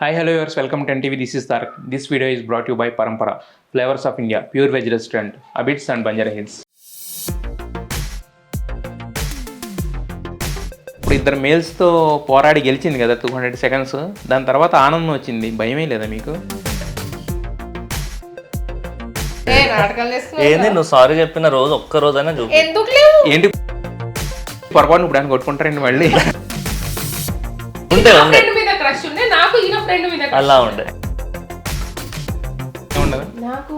Hi, hello viewers. Welcome to NTV. This is Tarak. This video is brought to you by Parampara, Flavors of India, Pure Veg Restaurant, Abits and Banjara Hills. ఇప్పుడు ఇద్దరు మేల్స్తో పోరాడి గెలిచింది కదా 200 seconds. దాని తర్వాత ఆనందం వచ్చింది. భయమే లేదా మీకు? ఏంది నువ్వు సారీ చెప్పిన రోజు ఒక్క రోజైనా చూపు. ఏంటి పొరపాటు ఇప్పుడు అని కొట్టుకుంటారండి మళ్ళీ? ఉంటే ఉండే అలా ఉండే. నాకు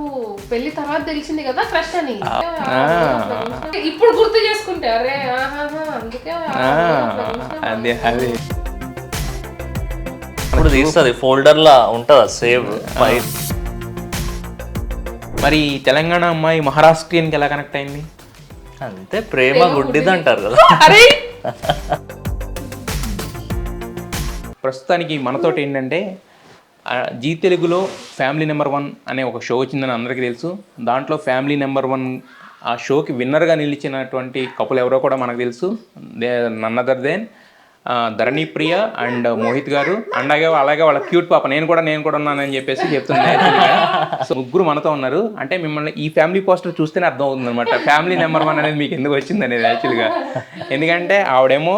పెళ్లి తర్వాత తెలిసింది కదా క్రష్ అని. ఇప్పుడు గుర్తు చేసుకుంటే అరే అందుకే అదే అదే ఇప్పుడు తీస్తుంది ఫోల్డర్ లా ఉంటుందా సేవ్. మరి తెలంగాణ అమ్మాయి మహారాష్ట్రియన్కి ఎలా కనెక్ట్ అయింది? అంతే, ప్రేమ గుడ్డిది అంటారు కదా. ప్రస్తుతానికి మనతోటి ఏంటంటే జీ తెలుగులో ఫ్యామిలీ నెంబర్ 1 అనే ఒక షో వచ్చిందని అందరికీ తెలుసు. దాంట్లో ఫ్యామిలీ నెంబర్ 1 ఆ షోకి విన్నర్గా నిలిచినటువంటి కపుల్ ఎవరో కూడా మనకు తెలుసు. None other than Dharani Priya and Mohit గారు. అలాగే వాళ్ళ క్యూట్ పాప నేను కూడా ఉన్నానని చెప్పేసి చెప్తున్నాను. సో ముగ్గురు మనతో ఉన్నారు. అంటే మిమ్మల్ని ఈ ఫ్యామిలీ పోస్టర్ చూస్తేనే అర్థం అవుతుంది అనమాట ఫ్యామిలీ నెంబర్ 1 అనేది మీకు ఎందుకు వచ్చింది అనేది యాక్చువల్గా. ఎందుకంటే ఆవిడేమో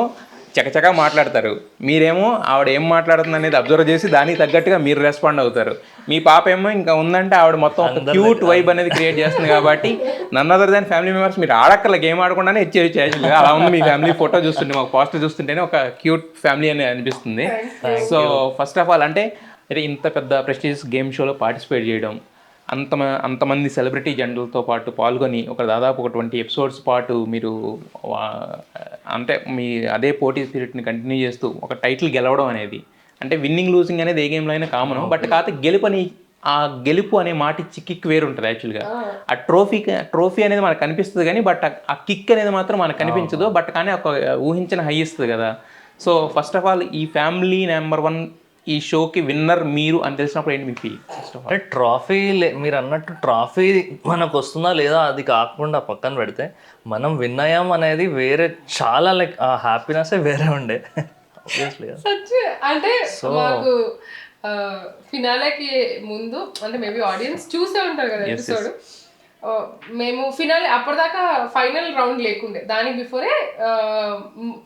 చకచకా మాట్లాడతారు, మీరేమో ఆవిడ ఏం మాట్లాడుతుంది అనేది అబ్జర్వ్ చేసి దానికి తగ్గట్టుగా మీరు రెస్పాండ్ అవుతారు. మీ పాప ఏమో ఇంకా ఉందంటే ఆవిడ మొత్తం ఒక క్యూట్ వైబ్ అనేది క్రియేట్ చేస్తుంది. కాబట్టి none other than family members మీరు ఆడక్కర్ల గేమ్ ఆడకుండానే ఇచ్చేయచ్చు యాక్చువల్గా. అలా ఉంది మీ ఫ్యామిలీ ఫోటో చూస్తుంటే, మాకు పోస్టర్ చూస్తుంటేనే ఒక క్యూట్ ఫ్యామిలీ అని అనిపిస్తుంది. సో ఫస్ట్ ఆఫ్ ఆల్ అంటే ఇంత పెద్ద ప్రెస్టీజియస్ గేమ్ షోలో పార్టిసిపేట్ చేయడం, అంతమంది సెలబ్రిటీ జంటలతో పాటు పాల్గొని దాదాపు ఒక 20 ఎపిసోడ్స్ పాటు మీరు అంటే మీ అదే పోటీ స్పిరిట్ని కంటిన్యూ చేస్తూ ఒక టైటిల్ గెలవడం అనేది, అంటే విన్నింగ్ లూజింగ్ అనేది ఏ గేమ్లో అయినా కామన్. బట్ కాకపోతే ఆ గెలుపు అనే మాట కిక్ వేరు ఉంటుంది యాక్చువల్గా. ఆ ట్రోఫీ అనేది మనకు కనిపిస్తుంది కానీ బట్ ఆ కిక్ అనేది మాత్రం మనకు కనిపించదు. బట్ కానీ ఒక ఊహించిన హై ఇస్తుంది కదా. సో ఫస్ట్ ఆఫ్ ఆల్ ఈ ఫ్యామిలీ నెంబర్ 1 ఈ షోకి విన్నర్ మీరు అని తెలిసినప్పుడు ఏంటి మీ ఫీల్? అంటే ట్రాఫీ మీరు అన్నట్టు ట్రాఫీ మనకు వస్తుందా లేదా అది కాకుండా పక్కన పెడితే మనం విన్ అయ్యాం అనేది వేరే చాలా లైక్ ఆ హ్యాపీనెస్ వేరే ఉండే. అంటే మాకు ఫినాలేకి ముందు అంటే మేబీ ఆడియన్స్ చూసే ఉంటారు కదా ఎపిసోడ్. మేము ఫినాలే అప్పటిదాకా ఫైనల్ రౌండ్ లేకుండే, దానికి బిఫోరే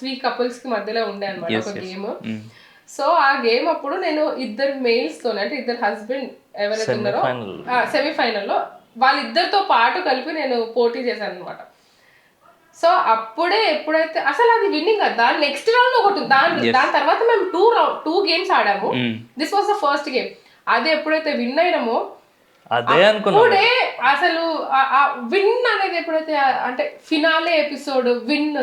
3 కపుల్స్ కి మధ్యలో ఉండే అనమాట ఒక గేమ్. సో ఆ గేమ్ అప్పుడు నేను ఇద్దరు మేల్స్ తోనే, అంటే ఇద్దరు హస్బెండ్ ఎవరైతే ఉన్నారో సెమీఫైనల్లో వాళ్ళిద్దరితో పాటు కలిపి నేను పోటీ చేశాను అనమాట. సో అప్పుడే ఎప్పుడైతే అసలు అది విన్నింగ్ కదా, దాని నెక్స్ట్ రౌండ్ ఒకటి దాని తర్వాత మేము 2 గేమ్స్ ఆడాము. This was the first game. అది ఎప్పుడైతే విన్ అయినామో అప్పుడే అసలు విన్ అనేది ఎప్పుడైతే అంటే ఫినాలే ఎపిసోడ్ విన్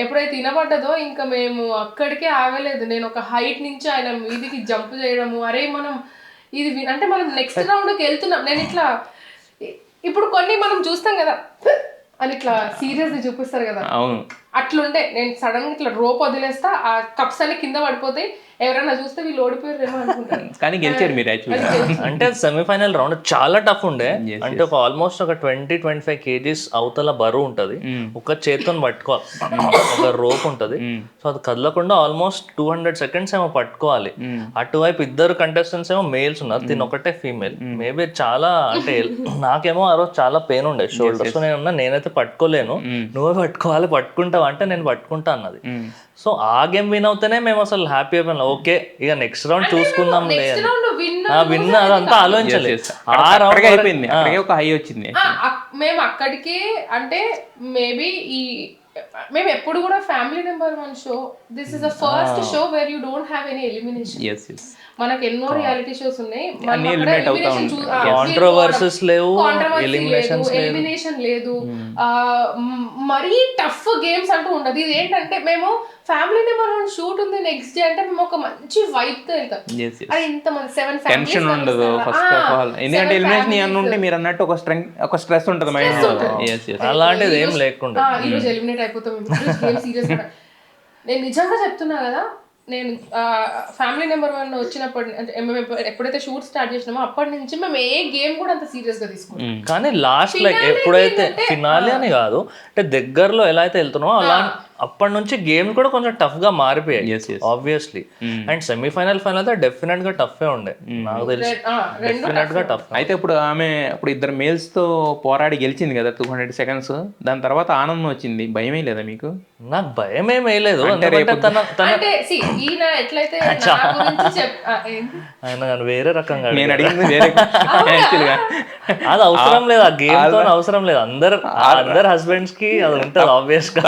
ఎప్పుడైతే వినబడ్డదో ఇంకా మేము అక్కడికే ఆగలేదు. నేను ఒక హైట్ నుంచి ఆయన మీదికి జంప్ చేయడము, అరే మనం ఇది అంటే మనం నెక్స్ట్ రౌండ్కి వెళ్తున్నాం. నేను ఇట్లా ఇప్పుడు కొన్ని మనం చూస్తాం కదా అని ఇట్లా సీరియస్గా చూపిస్తారు కదా, అట్లుండే నేను సడన్ గా ఇట్లా రోప్ వదిలేస్తా, ఆ కప్స్ అన్ని కింద పడిపోతాయి, ఎవరైనా చూస్తే వీళ్ళు ఓడిపోయారేమో అనుకుంటారు. కానీ గెలిచారు మీరు యాక్చువల్లీ. అంటే సెమీఫైనల్ రౌండ్ చాలా టఫ్ ఉండే. అంటే ఒక ఆల్మోస్ట్ ఒక 20-25 kgs అవతల బరువు ఉంటుంది, ఒక చేతితో పట్టుకోవాలి, ఒక రోప్ ఉంటుంది. సో అది కదలకుండా ఆల్మోస్ట్ 200 seconds ఏమో పట్టుకోవాలి. అటువైపు ఇద్దరు కంటెస్టెంట్స్ ఏమో మేల్స్ ఉన్నారు, దీని ఒకటే ఫీమేల్. మేబీ చాలా అంటే నాకేమో ఆ రోజు చాలా పెయిన్ ఉండే షోల్డర్. సో నేనైతే పట్టుకోలేను, నువ్వే పట్టుకోవాలి, పట్టుకుంటావు అంటే నేను పట్టుకుంటా అన్నది. సో ఆ గేమ్ విన్ అవుతేనే మేము అసలు హ్యాపీ అయిపోయినా. ఓకే ఇక నెక్స్ట్ రౌండ్ చూసుకుందాం విన్ అదంతా ఆలోచించలేదు. ఆ రౌండ్ అయిపోయింది, ఒక హై వచ్చింది. మేము అక్కడికి అంటే మేబీ మేము ఎప్పుడు కూడా family number 1 show, this is the first show where you don't have any elimination. మనకు ఎన్నో రియాలిటీ షోస్ ఉన్నాయి, కాంట్రోవర్సీస్ లేవు, ఎలిమినేషన్ లేదు, మరీ టఫ్ గేమ్స్ అంటూ ఉండదు. ఇది ఏంటంటే మేము ఫ్యామిలీ నెంబర్ 1 షూట్ ఉంది నెక్స్ట్ డే అంటే మేము ఒక మంచి వైబ్ తో వెళ్తాం. అది ఇంతమంది 7 టెన్షన్ ఉండదు ఫస్ట్ ఆఫ్ ఆల్. ఎందుకంటే ఎలిమినేషన్ అని ఉంటే మీరు అన్నట్టు ఒక స్ట్రెస్ ఉంటుంది మైండ్ లో. అలాంటిది ఏం లేకుండా ఈ రోజు ఎలిమినేట్ అయిపోతాం. నేను నిజంగా చెప్తున్నా కదా, నేను ఫ్యామిలీ నెంబర్ 1 వచ్చినప్పటి ఎప్పుడైతే షూట్ స్టార్ట్ చేసినామో అప్పటి నుంచి మేము ఏ గేమ్ కూడా అంత సీరియస్ గా తీసుకున్నాం. కానీ లాస్ట్ లైక్ ఎప్పుడైతే ఫినాలే అని కాదు, అంటే దగ్గరలో ఎలా అయితే వెళ్తున్నామో అప్పటి నుంచి గేమ్ కూడా కొంచెం టఫ్ గా మారిపోయాయి Yes, yes. Obviously. And semi-final final definite గా టఫే ఉండే, నాకు తెలిసి డెఫినెట్ గా టఫ్. అయితే ఇప్పుడు ఇద్దరు మేల్స్ తో పోరాడి గెలిచింది కదా 200 seconds. దాని తర్వాత ఆనందం వచ్చింది, భయమే లేదా మీకు? నాకు భయం ఏం వేయలేదు, ఎందుకంటే తన అంటే see, ఈయన ఎట్లయితే నా గురించి ఏంటి? ఆయన కానీ వేరే రకంగా నేను అడిగింది వేరే యాక్చువల్గా. అది అవసరం లేదు, ఆ గేమ్ తో అవసరం లేదు. అందరు హస్బెండ్స్ కి అది ఉంటుంది ఆబ్వియస్ గా.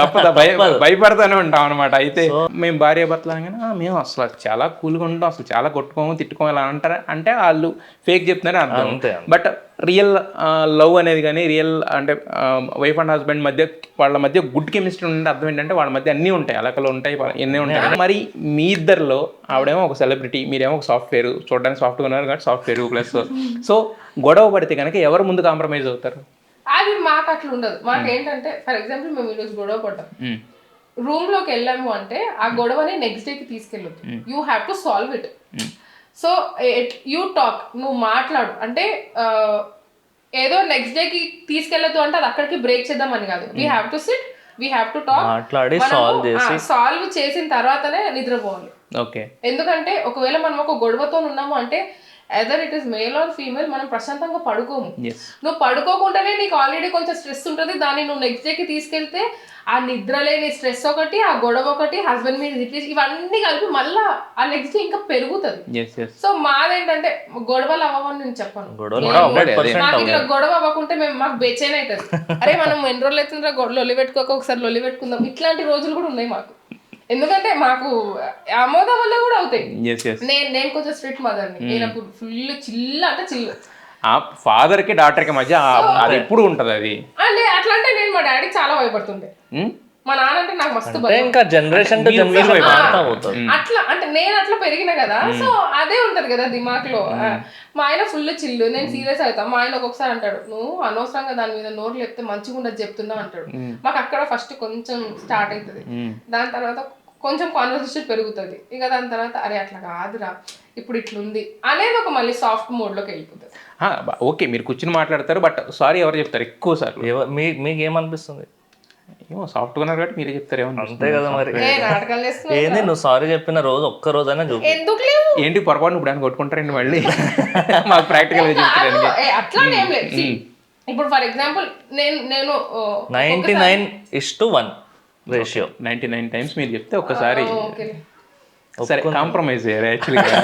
భయపడతానే ఉంటాం అనమాట. అయితే మేము భార్య భర్తలు అనగానే మేము అసలు చాలా కూల్గా ఉంటాం, అసలు చాలా కొట్టుకోము తిట్టుకోము ఇలా అంటారు అంటే వాళ్ళు ఫేక్ చెప్తున్నారని అర్థం. అంతే. బట్ రియల్ లవ్ అనేది కానీ రియల్ అంటే వైఫ్ అండ్ హస్బెండ్ మధ్య వాళ్ళ మధ్య గుడ్ కెమిస్ట్రీ ఉండే అర్థం ఏంటంటే వాళ్ళ మధ్య అన్నీ ఉంటాయి, అలకలు ఉంటాయి, ఎన్ని ఉంటాయి. మరి మీ ఇద్దరిలో ఆవిడేమో ఒక సెలబ్రిటీ, మీరేమో ఒక సాఫ్ట్వేర్, చూడడానికి సాఫ్ట్గా ఉన్నారు కాబట్టి సాఫ్ట్వేర్ ప్లస్. సో గొడవ పడితే కనుక ఎవరు ముందు కాంప్రమైజ్ అవుతారు? అది మాకు అట్లా ఉండదు. మాకు ఏంటంటే ఫర్ ఎగ్జాంపుల్ మేము ఈరోజు గొడవ పడ్డాం, రూమ్ లోకి వెళ్ళాము అంటే ఆ గొడవని నెక్స్ట్ డేకి తీసుకెళ్ళొద్దు. You have to solve it. So you talk, నువ్వు మాట్లాడు. అంటే ఏదో నెక్స్ట్ డేకి తీసుకెళ్ళొద్దు అంటే అది అక్కడికి బ్రేక్ చేద్దామని కాదు. We have to SIT, we have to talk, మాట్లాడి సాల్వ్ చేసిన తర్వాతనే నిద్రపోవాలి. ఓకే. ఎందుకంటే ఒకవేళ మనం ఒక గొడవతో ఉన్నాము అంటే either it is male or female, మనం ప్రశాంతంగా పడుకోము. నువ్వు పడుకోకుండానే నీకు ఆల్రెడీ కొంచెం స్ట్రెస్ ఉంటుంది, దాన్ని నువ్వు నెక్స్ట్ డేకి తీసుకెళ్తే ఆ నిద్ర లేని స్ట్రెస్ ఒకటి, ఆ గొడవ ఒకటి, హస్బెండ్ మీద రిప్లేస్, ఇవన్నీ కలిపి మళ్ళా ఆ నెక్స్ట్ డే ఇంకా పెరుగుతుంది. సో మాదేంటంటే గొడవలు అవ్వవని నేను చెప్పను. నాకు ఇట్లా గొడవ అవ్వకుంటే మాకు బెచైన్ అవుతుంది. అరే మనం ఎన్ని రోజులు అవుతుందా లొల్లి పెట్టుకోక, ఒకసారి లొల్లి పెట్టుకుందాం, ఇట్లాంటి రోజులు కూడా ఉన్నాయి మాకు. ఎందుకంటే మాకు ఆమోద వల్ల కూడా అవుతాయి. నేను కొంచెం స్ట్రిక్ట్ మదర్ని, నేను ఫుల్ చిల్లు అంటే చిల్లు. ఫాదర్ కి డాటర్ కి మధ్య అది ఎప్పుడు ఉంటది అది. అట్లా అంటే నేను మా డాడీ చాలా భయపడుతుండే, మా నాన్న అంటే నాకు మస్తు భయం. ఇంకా జనరేషన్ టు జనరేషన్ అట్లా అంటే నేను అట్లా పెరిగిన కదా, సో అదే ఉంటది కదా దిమాగ్ లో. మా ఆయన ఫుల్ చిల్లు, నేను సీరియస్ అవుతాను. మా ఆయన ఒక్కొక్కసారి అంటాడు, నువ్వు అనవసరంగా దాని మీద నోరు లేపితే మంచిగా ఉండదు చెప్తున్నా అంటాడు. మాకు అక్కడ ఫస్ట్ కొంచెం స్టార్ట్ అవుతుంది, దాని తర్వాత కొంచెం కాన్వర్సేషన్ పెరుగుతుంది. ఇక దాని తర్వాత అరే అట్లా కాదురా ఇప్పుడు ఇట్లుంది అనేది ఒక మళ్ళీ సాఫ్ట్ మోడ్ లోకి వెళ్ళిపోతుంది. ఓకే, మీరు కూర్చుని మాట్లాడతారు, బట్ సారీ ఎవరు చెప్తారు ఎక్కువ సార్లు? మీకు ఏమనిపిస్తుంది? ఏమో సాఫ్ట్గా ఉన్నారు కాబట్టి మీరే చెప్తారు. అంతే కదా మరి. నాటకాలు ఏంది నువ్వు సారీ చెప్పిన రోజు ఒక్క రోజైనా చూపి. ఎందుకు లేవు ఏంటి పొరపాటు ఇప్పుడు ఆయన కొట్టుకుంటారండి మళ్ళీ? మాకు ప్రాక్టికల్ గా చెప్తారు అట్లా ఏం లేదు. ఇప్పుడు ఫర్ ఎగ్జాంపుల్ నేను 99:1 రేషియో 99 times మీరు చెప్తే ఒక్కసారి సరే కాంప్రమైజ్ అయ్యారు యాక్చువల్గా.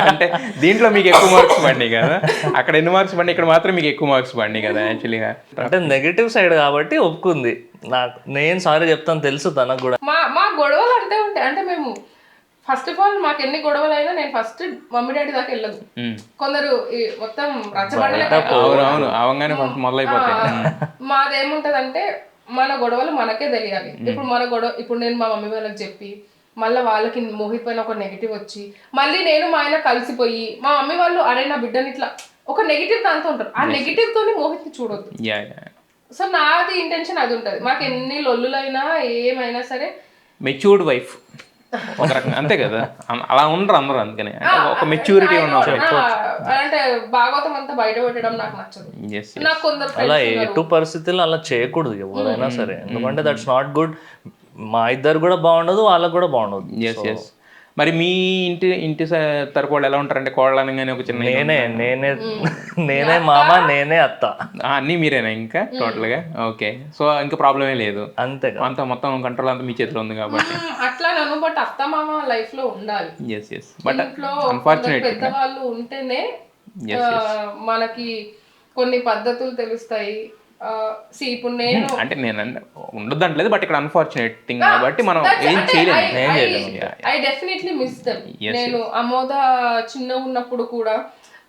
అంటే దీంట్లో మీకు ఎక్కువ మార్క్స్ పడినాయి కదా, అక్కడ ఎన్ని మార్క్స్ పడినాయి, ఇక్కడ మాత్రం మీకు ఎక్కువ మార్క్స్ పడినాయి కదా యాక్చువల్గా. అంటే నెగిటివ్ సైడ్ కాబట్టి ఒప్పుకుంది. నేను సారీ చెప్తాను తెలుసు తనకు కూడా. మా గొడవలు అంతే ఉంటాయి. అంటే మేము ఫస్ట్ ఆఫ్ ఆల్ మాకు ఎన్ని గొడవలు అయినా నేను ఫస్ట్ మమ్మీ డాడీ దాకా వెళ్ళదు. కొందరు మొత్తం అవగానే ఫస్ట్ మొదలైపోతాయి. మాదేముంటదంటే మన గొడవలు మనకే తెలియాలి. ఇప్పుడు నేను మా మమ్మీ వాళ్ళకి చెప్పి మళ్ళీ వాళ్ళకి మోహిత్ పైన ఒక నెగిటివ్ వచ్చి మళ్ళీ నేను మా ఆయన కలిసిపోయి మా మమ్మీ వాళ్ళు అరే నా బిడ్డని ఇట్లా ఒక నెగిటివ్ దాంతో ఉంటారు. ఆ నెగిటివ్ తోని మోహిత్ ని చూడొద్దు. సో నాది ఇంటెన్షన్ అది ఉంటది. మాకు ఎన్ని లొల్లులైనా ఏమైనా సరే మెచ్యూర్డ్ వైఫ్ ఒక రకంగా అంతే కదా, అలా ఉండరు అందరూ. అందుకని ఒక మెచ్యూరిటీ ఉన్నారు. అంటే భాగవతం అంతా బయట పెట్టడం నాకు నచ్చదు. నాకు కొందరు అలా ఎటు పరిస్థితుల్లో అలా చేయకూడదు ఎవరైనా సరే, ఎందుకంటే దట్స్ నాట్ గుడ్. మా ఇద్దరు కూడా బాగుండదు, వాళ్ళకు కూడా బాగుండదు. మరి మీ ఇంటి తరపు వాళ్ళు ఎలా ఉంటారంటే కోడలని కానీ ఒక చిన్న నేనే మామ నేనే అత్త అన్నీ మీరేనా ఇంకా టోటల్గా? ఓకే, సో ఇంకా ప్రాబ్లమే లేదు. అంతే, అంత మొత్తం కంట్రోల్ అంతా మీ చేతిలో ఉంది కాబట్టి అట్లా నన్ను. బట్ అత్త మామ లైఫ్ లో ఉండాలి. బట్ అన్ఫార్చునేట్ పెద్దవాళ్ళు ఉంటేనే మనకి కొన్ని పద్ధతులు తెలుస్తాయి. ఇప్పుడు నేను అంటే నేను ఉండదు అంటలేదు, బట్ ఇక్కడ అన్ఫార్చునేట్ థింగ్ కాబట్టి మనం ఏం చేయలేము. I definitely miss them. నేను అమోద చిన్న ఉన్నప్పుడు కూడా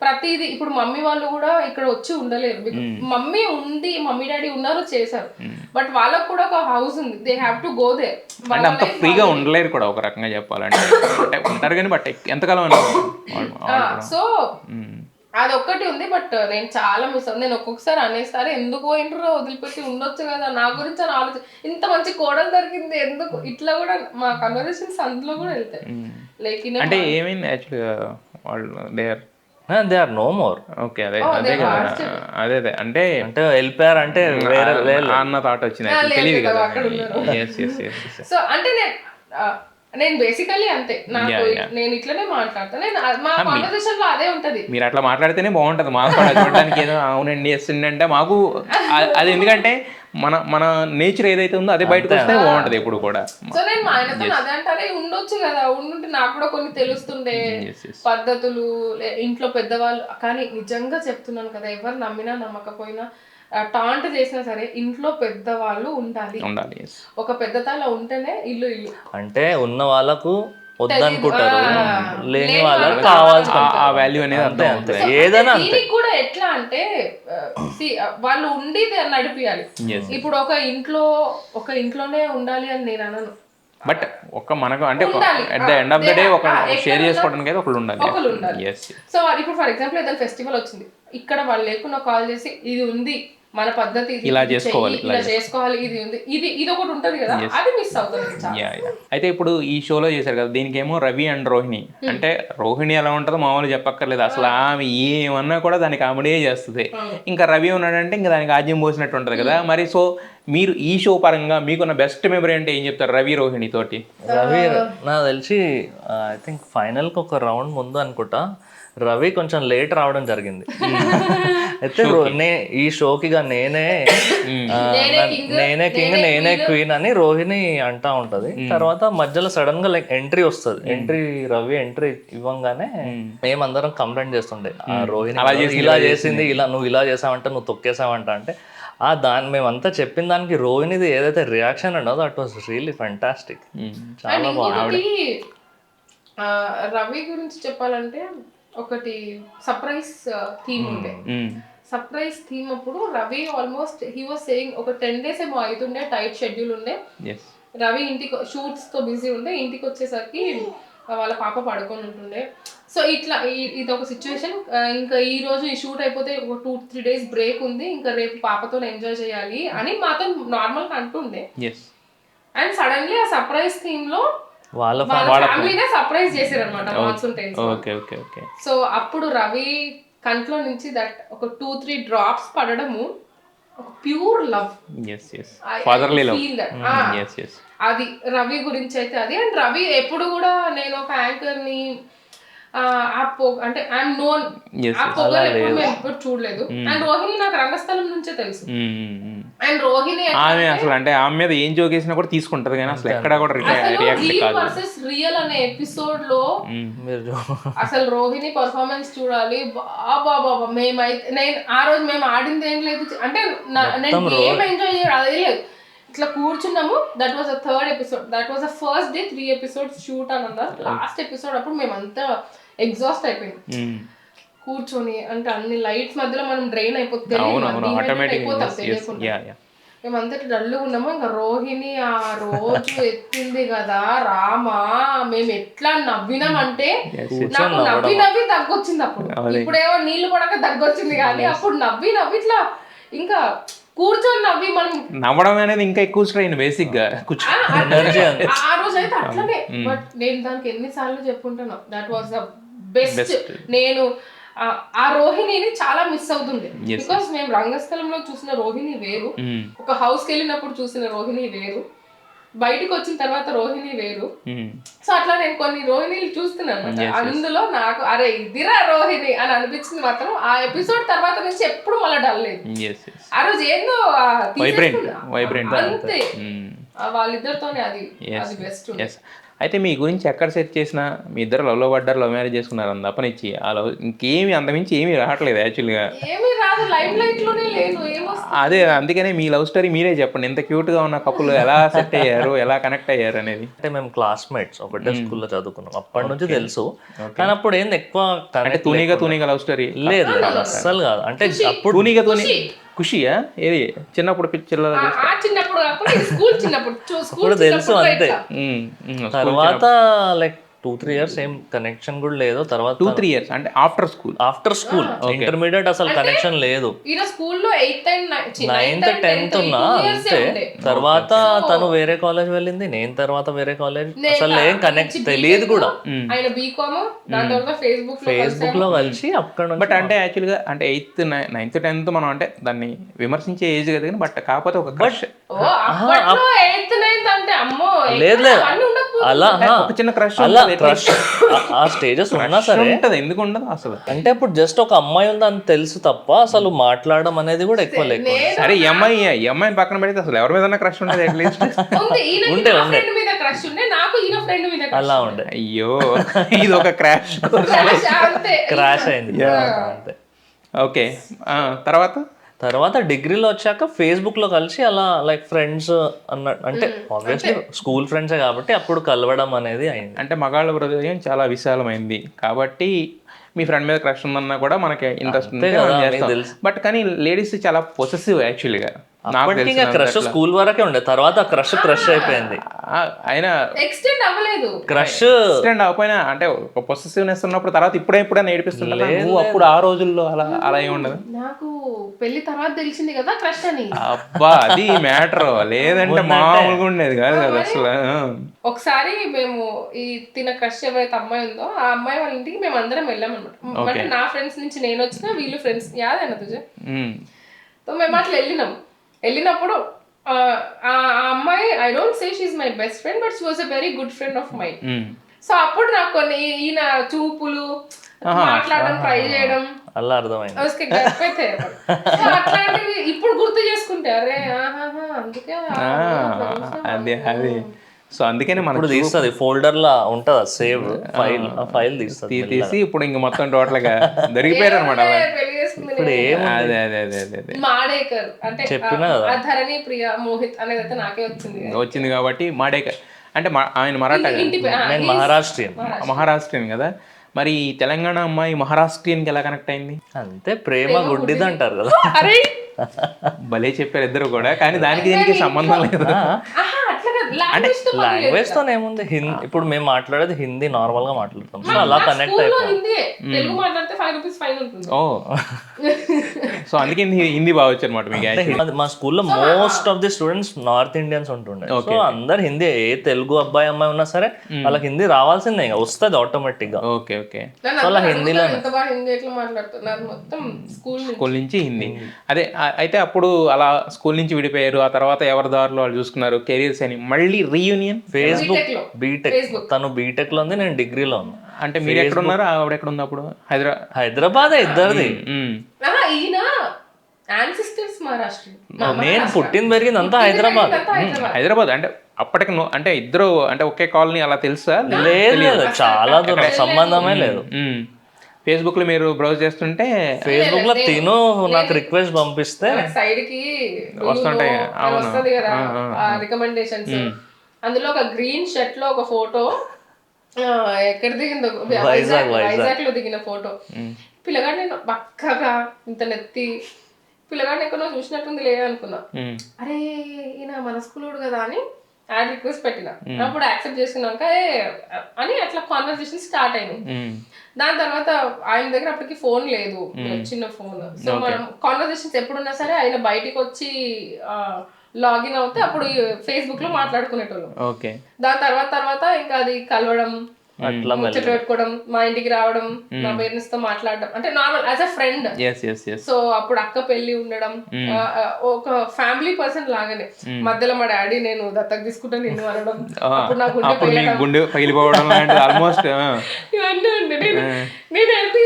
ప్రతిదీ, ఇప్పుడు మమ్మీ వాళ్ళు కూడా ఇక్కడ వచ్చి ఉండలేరు. మమ్మీ ఉంది, మమ్మీ డాడీ ఉన్నారు చేశారు, బట్ వాళ్ళకు కూడా ఒక హౌస్ ఉంది, they have to go there. అంటే అంత ఫ్రీగా ఉండలేరు కూడా ఒక రకంగా చెప్పాలంటే. ఉంటారు కానీ బట్ ఎంతకాలం. సో అదొక్కటి ఉంది. బట్ నేను చాలా మిస్ అవుతుంది. నేను ఒక్కొక్కసారి అనేసారి ఎందుకు పోయినరో వదిలిపెట్టి ఉండొచ్చు కదా, నా గురించి అని ఆలోచన, ఇంత మంచి కోడలు దొరికింది ఎందుకు, ఇట్లా కూడా మా కన్వర్సేషన్స్ అందులో కూడా వెళ్తాయి. లైక్ అంటే ఏమైంది యాక్చువల్గా వాళ్ళు there they are no more. Okay, అదే అదే కదా, అదే అదే అంటే అంటే వెళ్ళిపోయారు అంటే వేరే అన్న థాట్ వచ్చింది, తెలియదు కదా. Yes yes yes. సో అంటే నేను బేసికల్లీ అంతే, నాకు నేను ఇట్లనే మాట్లాడతాను, నేను మా కాన్వర్సేషన్ లో అదే ఉంటది. మీరు అట్లా మాట్లాడితేనే బాగుంటది మాకు కూడా చూడడానికి, ఏదో అవునండి ఎస్ండి అంటే మాకు అది ఎందుకంటే మన నేచర్ ఏదైతే ఉందో అదే బయటకు వస్తే బాగుంటది ఎప్పుడు కూడా. సో నేను మా ఆయనతో అదే అంటారే, ఉండొచ్చు కదా, ఉండుంటే నాకు కూడా కొన్ని తెలుస్తుండే పద్ధతులు ఇంట్లో పెద్దవాళ్ళు. కానీ నిజంగా చెప్తున్నాను కదా, ఎవరు నమ్మినా నమ్మకపోయినా టాంట్ చేసినా సరే ఇంట్లో పెద్దవాళ్ళు ఉండాలి. ఒక పెద్ద తల ఉంటేనే ఇల్లు ఇల్లు. అంటే ఉన్న వాళ్ళకు వద్దనుకుంటారు, లేని వాళ్ళకి కావాల్సి ఆ వాల్యూ అనేది అర్థం అవుతుంది. ఏదైనా దీనికి కూడా ఎట్లా అంటే వాళ్ళు ఉండి నడిపియాలి. ఇప్పుడు ఒక ఇంట్లోనే ఉండాలి అని నేను అనను, బట్ ఒక మనకు అంటే at the end of the day ఒక షేర్ చేసుకోవడానికి అయితే ఒకళ్ళు ఉండాలి. సో ఇప్పుడు ఫర్ ఎగ్జాంపుల్ ఏదైనా ఫెస్టివల్ వచ్చింది, ఇక్కడ వాళ్ళు లేకుండా కాల్ చేసి ఇది ఉంది మన పద్ధతి, ఇలా చేసుకోవాలి, ఇది ఒకటి ఉంటది కదా, అది మిస్ అవుతుంది. అయితే ఇప్పుడు ఈ షోలో చేశారు కదా, దీనికేమో రవి అండ్ రోహిణి. అంటే రోహిణి ఎలా ఉంటుందో మామూలు చెప్పక్కర్లేదు, అసలు ఆమె ఏమన్నా కూడా దానికి కామెడీ చేస్తుంది. ఇంకా రవి ఉన్నాడంటే ఇంకా దానికి ఆజ్యం పోసినట్టు ఉంటుంది కదా. మరి సో మీరు ఈ షో పరంగా మీకున్న బెస్ట్ మెమరీ అంటే ఏం చెప్తారు రవి రోహిణి తోటి? రవి నాకు తెలిసి ఐ థింక్ ఫైనల్కి ఒక రౌండ్ ముందు అనుకుంటా రవి కొంచెం లేట్ రావడం జరిగింది. అయితే ఈ షోకి నేనే కింగ్ నేనే క్వీన్ అని రోహిణి అంటా ఉంటది. తర్వాత మధ్యలో సడన్ గా లైక్ ఎంట్రీ వస్తుంది, రవి ఎంట్రీ ఇవ్వంగానే మేమందరం కంప్లైంట్ చేస్తుండే, రోహిణి ఇలా చేసింది, నువ్వు ఇలా చేసావంట, నువ్వు తొక్కేసావంట. అంటే మేమంతా చెప్పిన దానికి రోహిణిది ఏదైతే రియాక్షన్ ఉండదో దట్ వాస్ రియల్లీ ఫెంటాస్టిక్. చాలా బాగుంది. రవి గురించి చెప్పాలంటే ఒకటి సర్ప్రైజ్ థీమ్ ఉండే, సర్ప్రైజ్ థీమ్ అప్పుడు Ravi almost he was saying ఒక 10 days ఏమో అవుతుండే, టైట్ షెడ్యూల్ ఉండే. రవి ఇంటికి షూట్స్ తో బిజీ ఉండే, ఇంటికి వచ్చేసరికి వాళ్ళ పాప పడుకొని ఉంటుండే. సో ఇట్లా ఇది ఒక సిచ్యువేషన్. ఇంకా ఈ రోజు ఈ షూట్ అయిపోతే ఒక 2-3 days బ్రేక్ ఉంది, ఇంకా రేపు పాపతో ఎంజాయ్ చేయాలి అని మాతో నార్మల్ గా అంటుండే. అండ్ సడన్లీ ఆ సర్ప్రైజ్ థీమ్ లో వాళ్ళ ఫ్యామిలీనే సర్ప్రైజ్ చేశారు అనమాట మాన్సూన్ టైమ్స్. సో అప్పుడు రవి కంట్లో నుంచి దట్ ఒక 2-3 drops పడడము ఒక ప్యూర్ లవ్, ఫాదర్లీ లవ్. అది రవి గురించి అయితే అది. అండ్ రవి ఎప్పుడు కూడా నేను ఒక యాంకర్ ని అంటే ఐఎమ్ నోన్, ఆ పొగలు ఎప్పుడు మేము ఎప్పుడు చూడలేదు. అండ్ రోహిణి నాకు రంగస్థలం నుంచే తెలుసు. అండ్ రోహిణి ఆమె అసలు అంటే ఆమె మీద ఏం జోక్ వేసినా కూడా తీసుకుంటది, కానీ అసలు ఎక్కడ కూడా రియల్ వర్సెస్ రియల్ అనే ఎపిసోడ్ లో అసలు రోహిణి పర్ఫార్మెన్స్ చూడాలి. బాబా మేమైతే నేను ఆ రోజు మేము ఆడింది ఏం లేదు, అంటే నేను ఏం ఎంజాయ్ చేయడం అదే లేదు. ఇట్లా కూర్చున్నాము, that was the 3rd episode, that was the first day 3 episodes shoot అని అన్నారు. లాస్ట్ ఎపిసోడ్ అప్పుడు మేమంతా ఎగ్జాస్ట్ అయిపోయింది కూర్చొని, అంటే అన్ని లైట్స్ మధ్యలో మనం డ్రైన్ అయిపోతాం తెలియకుండా, మేమంతా డల్లుగా ఉన్నాము. ఇంకా రోహిణి ఆ రోజు ఎత్తింది కదా రామా, మేము ఎట్లా నవ్వినామంటే నాకు నవ్వి దగ్గొచ్చింది. అప్పుడు ఇప్పుడేమో నీళ్లు పడక దగ్గొచ్చింది, కానీ అప్పుడు నవ్వి ఇట్లా ఇంకా కూర్చొని నవ్వి మనం నవ్వడం అనేది ఇంకా ఎక్కువ స్ట్రెయిన్ బేసిక్ గా ఆ రోజు అయితే అట్లనే. బట్ నేను దానికి ఎన్నిసార్లు చెప్పుకుంటాను, దట్ వాస్ ద బెస్ట్. నేను ఆ రోహిణిని చాలా మిస్ అవుతుంది, బికాస్ మేము రంగస్థలంలో చూసిన రోహిణి వేరు, ఒక హౌస్ కి వెళ్ళినప్పుడు చూసిన రోహిణి వేరు, బయటకు వచ్చిన తర్వాత రోహిణి వేరు. సో అట్లా నేను కొన్ని రోహిణిలు చూస్తున్నాను, అందులో నాకు అరే ఇదిరా రోహిణి అని అనిపించింది మాత్రం ఆ ఎపిసోడ్ తర్వాత నుంచి ఎప్పుడు మళ్ళీ డల్ లేదు. ఆ రోజు ఏందో అంతే, వాళ్ళిద్దరితోనే అది బెస్ట్. అయితే మీ గురించి ఎక్కడ సెట్ చేసినా మీ ఇద్దరు లవ్లో పడ్డారు, లవ్ మ్యారేజ్ చేసుకున్నారు అని తప్పనిచ్చి ఆ లవ్ ఇంకేమి అంతమించి ఏమీ రావట్లేదు యాక్చువల్గా. అదే అందుకనే మీ లవ్ స్టోరీ మీరే చెప్పండి, ఎంత క్యూట్ గా ఉన్న కపుల్ ఎలా సెట్ అయ్యారు, ఎలా కనెక్ట్ అయ్యారు అనేది. అంటే మేము క్లాస్మేట్స్ ఒకటే స్కూల్లో చదువుకున్నాం, అప్పటి నుంచి తెలుసు. కానీ అప్పుడు ఏంది ఎక్కువ అంటే తూనిగా లవ్ స్టోరీ లేదు, అస్సలు కాదు. అంటే అప్పుడు తూనిగా ఖుషియా ఏది చిన్నప్పుడు చిన్నప్పుడు తెలుసు అంతే. తర్వాత లైక్ 2-3 years ఏం కనెక్షన్ కూడా లేదు. తర్వాత 2-3 years అంటే after school. After school intermediate అసలు కనెక్షన్ లేదు. ఈయన స్కూల్లో 8th and 9th 10th ఉన్నా అంతే. తర్వాత తను వేరే కాలేజ్ వెళ్ళింది, నేను తర్వాత వేరే కాలేజ్, అసలు ఏం కనెక్ట్ తెలియదు కూడా. ఆయన బీకామ్, దాని తర్వాత ఫేస్బుక్ లో కలిసి అక్కడ నుంచి. బట్ అంటే యాక్చువల్గా అంటే 8th 9th 10th మనం అంటే దాన్ని విమర్శించే ఏజ్ కదా, కానీ బట్ కాకపోతే ఒక క్రష్. 8th 9th అంటే అమ్మో లేదు లేదు అలా ఒక చిన్న క్రష్ అలా క్రష్ ఆ స్టేజెస్ ఉన్నా సరే ఉంటది, ఎందుకు ఉండదు అసలు. అంటే ఇప్పుడు జస్ట్ ఒక అమ్మాయి ఉందని తెలుసు తప్ప అసలు మాట్లాడడం అనేది కూడా ఎక్కువ లేకుండా. సరే అమ్మాయిని పక్కన పెడితే అసలు ఎవరి మీద క్రష్ ఉండదు అట్లీస్ట్. ఉండే మీద క్రష్ ఉండే, నాకు ఈయన ఫ్రెండ్ మీద అలా ఉండే. అయ్యో ఇది ఒక క్రాష్ క్రాష్ అయింది అంతే. ఓకే, తర్వాత డిగ్రీలో వచ్చాక ఫేస్బుక్ లో కలిసి అలా లైక్ ఫ్రెండ్స్ అన్నట్టు, అంటే ఆబ్వియస్లీ స్కూల్ ఫ్రెండ్సే కాబట్టి అప్పుడు కలవడం అనేది అయింది. అంటే మగాళ్ళ హృదయం చాలా విశాలమైంది కాబట్టి మీ ఫ్రెండ్ మీద క్రష్ ఉందన్నా కూడా మనకి ఇంట్రెస్ట్ ఉంది. బట్ కానీ లేడీస్ చాలా పొసెసివ్ యాక్చువల్గా. క్రష్ స్కూల్ వరకే ఉండే, తర్వాత క్రష్ అయిపోయింది. అయినా ఎక్స్టెండ్ అవ్వలేదు. క్రష్ ఎక్స్టెండ్ అవ్వకపోయినా అంటే ఒక పొసెసివ్నెస్ ఉన్నప్పుడు తర్వాత ఇప్పుడే నేర్పిస్తుంటా. అప్పుడు ఆ రోజుల్లో అలా ఏమి ఉండదు. నాకు పెళ్లి తర్వాత తెలిసింది కదా క్రష్ అని. అబ్బా అది మ్యాటర్, లేదంటే మామూలుగా ఉండేది కాదు కదా అసలు. ఒకసారి మేము ఈ తిన క్రష్ ఎవరైతే అమ్మాయి ఉందో ఆ అమ్మాయి వాళ్ళ ఇంటికి మేము అందరం వెళ్ళాం అనమాట. అంటే నా ఫ్రెండ్స్ నుంచి నేను వచ్చిన, వీళ్ళు ఫ్రెండ్స్ యాదైనా తుజే. సో మేము అట్లా వెళ్ళినప్పుడు ఆ అమ్మాయి, I don't say she is my best friend, but she was a very good friend of my. So అప్పుడు నాకు కొన్ని ఈయన చూపులు, మాట్లాడడం, ట్రై చేయడం అలా అర్థమైంది. అట్లాంటివి ఇప్పుడు గుర్తు చేసుకుంటే అరే అందుకే అది. సో అందుకని మనం తీస్తుంది ఫోల్డర్ లా ఉంటది సేవ్ ఫైల్ తీసి ఇప్పుడు ఇంక మొత్తం టోటల్ గా దొరికిపోయారు అనమాట. మాడేకర్ అంటే ధరణి ప్రియ మోహిత్ అనేది అయితే నాకే వచ్చింది కాబట్టి మాడేకర్ అంటే ఆయన మరాఠా, మహారాష్ట్రియన్ కదా. మరి తెలంగాణ అమ్మాయి మహారాష్ట్రియన్కి ఎలా కనెక్ట్ అయింది? అంతే, ప్రేమ గుడ్డిది అంటారు కదా. భలే చెప్పారు ఇద్దరు కూడా, కానీ దానికి దీనికి సంబంధం లేదు. అంటే లాంగ్వేజ్ తో ఏముంది, ఇప్పుడు మేము మాట్లాడేది హిందీ నార్మల్ గా మాట్లాడుతాం, సో అలా కనెక్ట్ అయిపోయింది. సో అందుకే హిందీ బాగా వచ్చు అనమాట మీకు. మా స్కూల్లో most of the students north Indians ఉంటుండే, సో అందరు హిందీ. ఏ తెలుగు అబ్బాయి అమ్మాయి ఉన్నా సరే వాళ్ళకి హిందీ రావాల్సిందే, ఇంకా వస్తుంది ఆటోమేటిక్ గా. Okay okay. సో అలా హిందీలో స్కూల్ నుంచి హిందీ. అదే అయితే అప్పుడు అలా స్కూల్ నుంచి విడిపోయారు, ఆ తర్వాత ఎవరి దారిలో వాళ్ళు చూసుకున్నారు కెరీర్స్ అని. మళ్ళీ రీయూనియన్ ఫేస్బుక్, బీటెక్. తను బీటెక్ లో ఉంది, నేను డిగ్రీలో ఉన్నా. అంటే మీరు ఎక్కడ ఉన్నారు, ఆవిడ ఎక్కడ ఉంది అప్పుడు? హైదరాబాద్ ఇద్దరిది. నేను పుట్టింది పెరిగింది అంతా హైదరాబాద్. అంటే అప్పటికి అంటే ఇద్దరు అంటే ఒకే కాలనీ అలా తెలుసా? లేదు, చాలా దూరం, సంబంధమే లేదు. ఫేస్బుక్ లో మీరు బ్రౌజ్ చేస్తుంటే ఫేస్బుక్ లో తిను నాకు రిక్వెస్ట్ పంపిస్తే సైడ్ కి వస్తుంటాయి రికమెండేషన్స్. అందులో ఒక గ్రీన్ షర్ట్ లో ఒక ఫోటో, ఎక్కడ దిగిందో వైజాగ్ లో దిగిన ఫోటో. పిల్లగాడు నేను బక్కగా ఇంత నెత్తి, పిల్లగాడిని ఎక్కడో చూసినట్టుంది లేదనుకున్నా. అరే ఈయన మన స్కూల్ కదా అని యాడ్ రిక్వెస్ట్ పెట్టిన. అప్పుడు యాక్సెప్ట్ చేసుకున్నాక అని అట్లా కాన్వర్సేషన్ స్టార్ట్ అయినాయి. దాని తర్వాత ఆయన దగ్గర అప్పటికి ఫోన్ లేదు, చిన్న ఫోన్. సో మనం కాన్వర్సేషన్స్ ఎప్పుడున్నా సరే ఆయన బయటికి వచ్చి లాగిన్ అవుతే అప్పుడు ఫేస్బుక్ లో మాట్లాడుకునేటోళ్ళు. దాని తర్వాత ఇంకా అది కలవడం, ముచ్చట పెట్టుకోవడం, మా ఇంటికి రావడం, మా పేరెంట్స్ తో మాట్లాడడం, అంటే normal as a friend. So అప్పుడు అక్క పెళ్లి ఉండడం, ఒక ఫ్యామిలీ పర్సన్ లాగానే. మధ్యలో మా డాడీ నేను దత్తకు తీసుకుంటా నిన్ను అనడం, అప్పుడు నా గుండె పగిలిపోవడం ఆల్మోస్ట్ ఇవన్నీ ఉండే. నేను వెళ్తే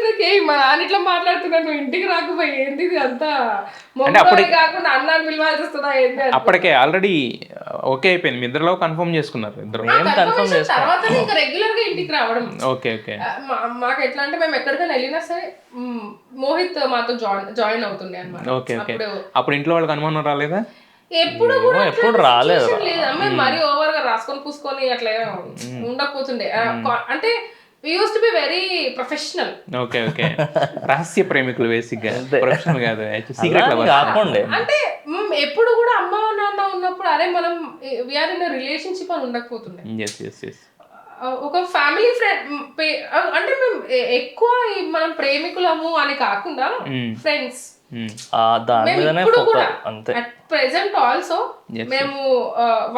మా నాన్న ఇట్లా మాట్లాడుతున్నాను, నువ్వు ఇంటికి రాకపోయి ఏంది అంతా కాకుండా అన్నాన్ని పిలవాల్సి వస్తుందా ఏంటి? అప్పటికే ఆల్రెడీ ఓకే అయిపోయింది, మీ ఇద్దరులో కన్ఫర్మ్ చేసుకున్నారు ఇద్దరు. తర్వాత ఇంకా రెగ్యులర్ గా ఇంటికి రావడం. Okay okay. మాకు ఎట్లా అంటే మేము ఎక్కడికైనా వెళ్ళినా సరే మోహిత్ మాతో జాయిన్ అవుతుండే అనమాట. Okay okay. అప్పుడు ఇంట్లో వాళ్ళకి అనుమానం రాలేదా? ఎప్పుడు కూడా ఎప్పుడు రాలేదు. అమ్మాయి మరీ ఓవర్ గా రాసుకొని పూసుకొని అట్లా ఉండకపోతుండే. అంటే we used to be very professional. Okay okay. రహస్య ప్రేమికులు బేసిక్ గా, ప్రొఫెషనల్ కాదు, సీక్రెట్ లవర్స్ కాకుండా. అంటే ఎప్పుడు కూడా అమ్మ నాన్న ఉన్నప్పుడు అరే మనం we are in a relationship అని ఉండకపోతుండే. ఒక ఫ్యామిలీ ఫ్రెండ్ అంటే మేము ఎక్కువ మనం ప్రేమికులము అని కాకుండా ఫ్రెండ్స్. దాని మీదనే ఇప్పుడు కూడా అంతే. అట్ ప్రెసెంట్ ఆల్సో మేము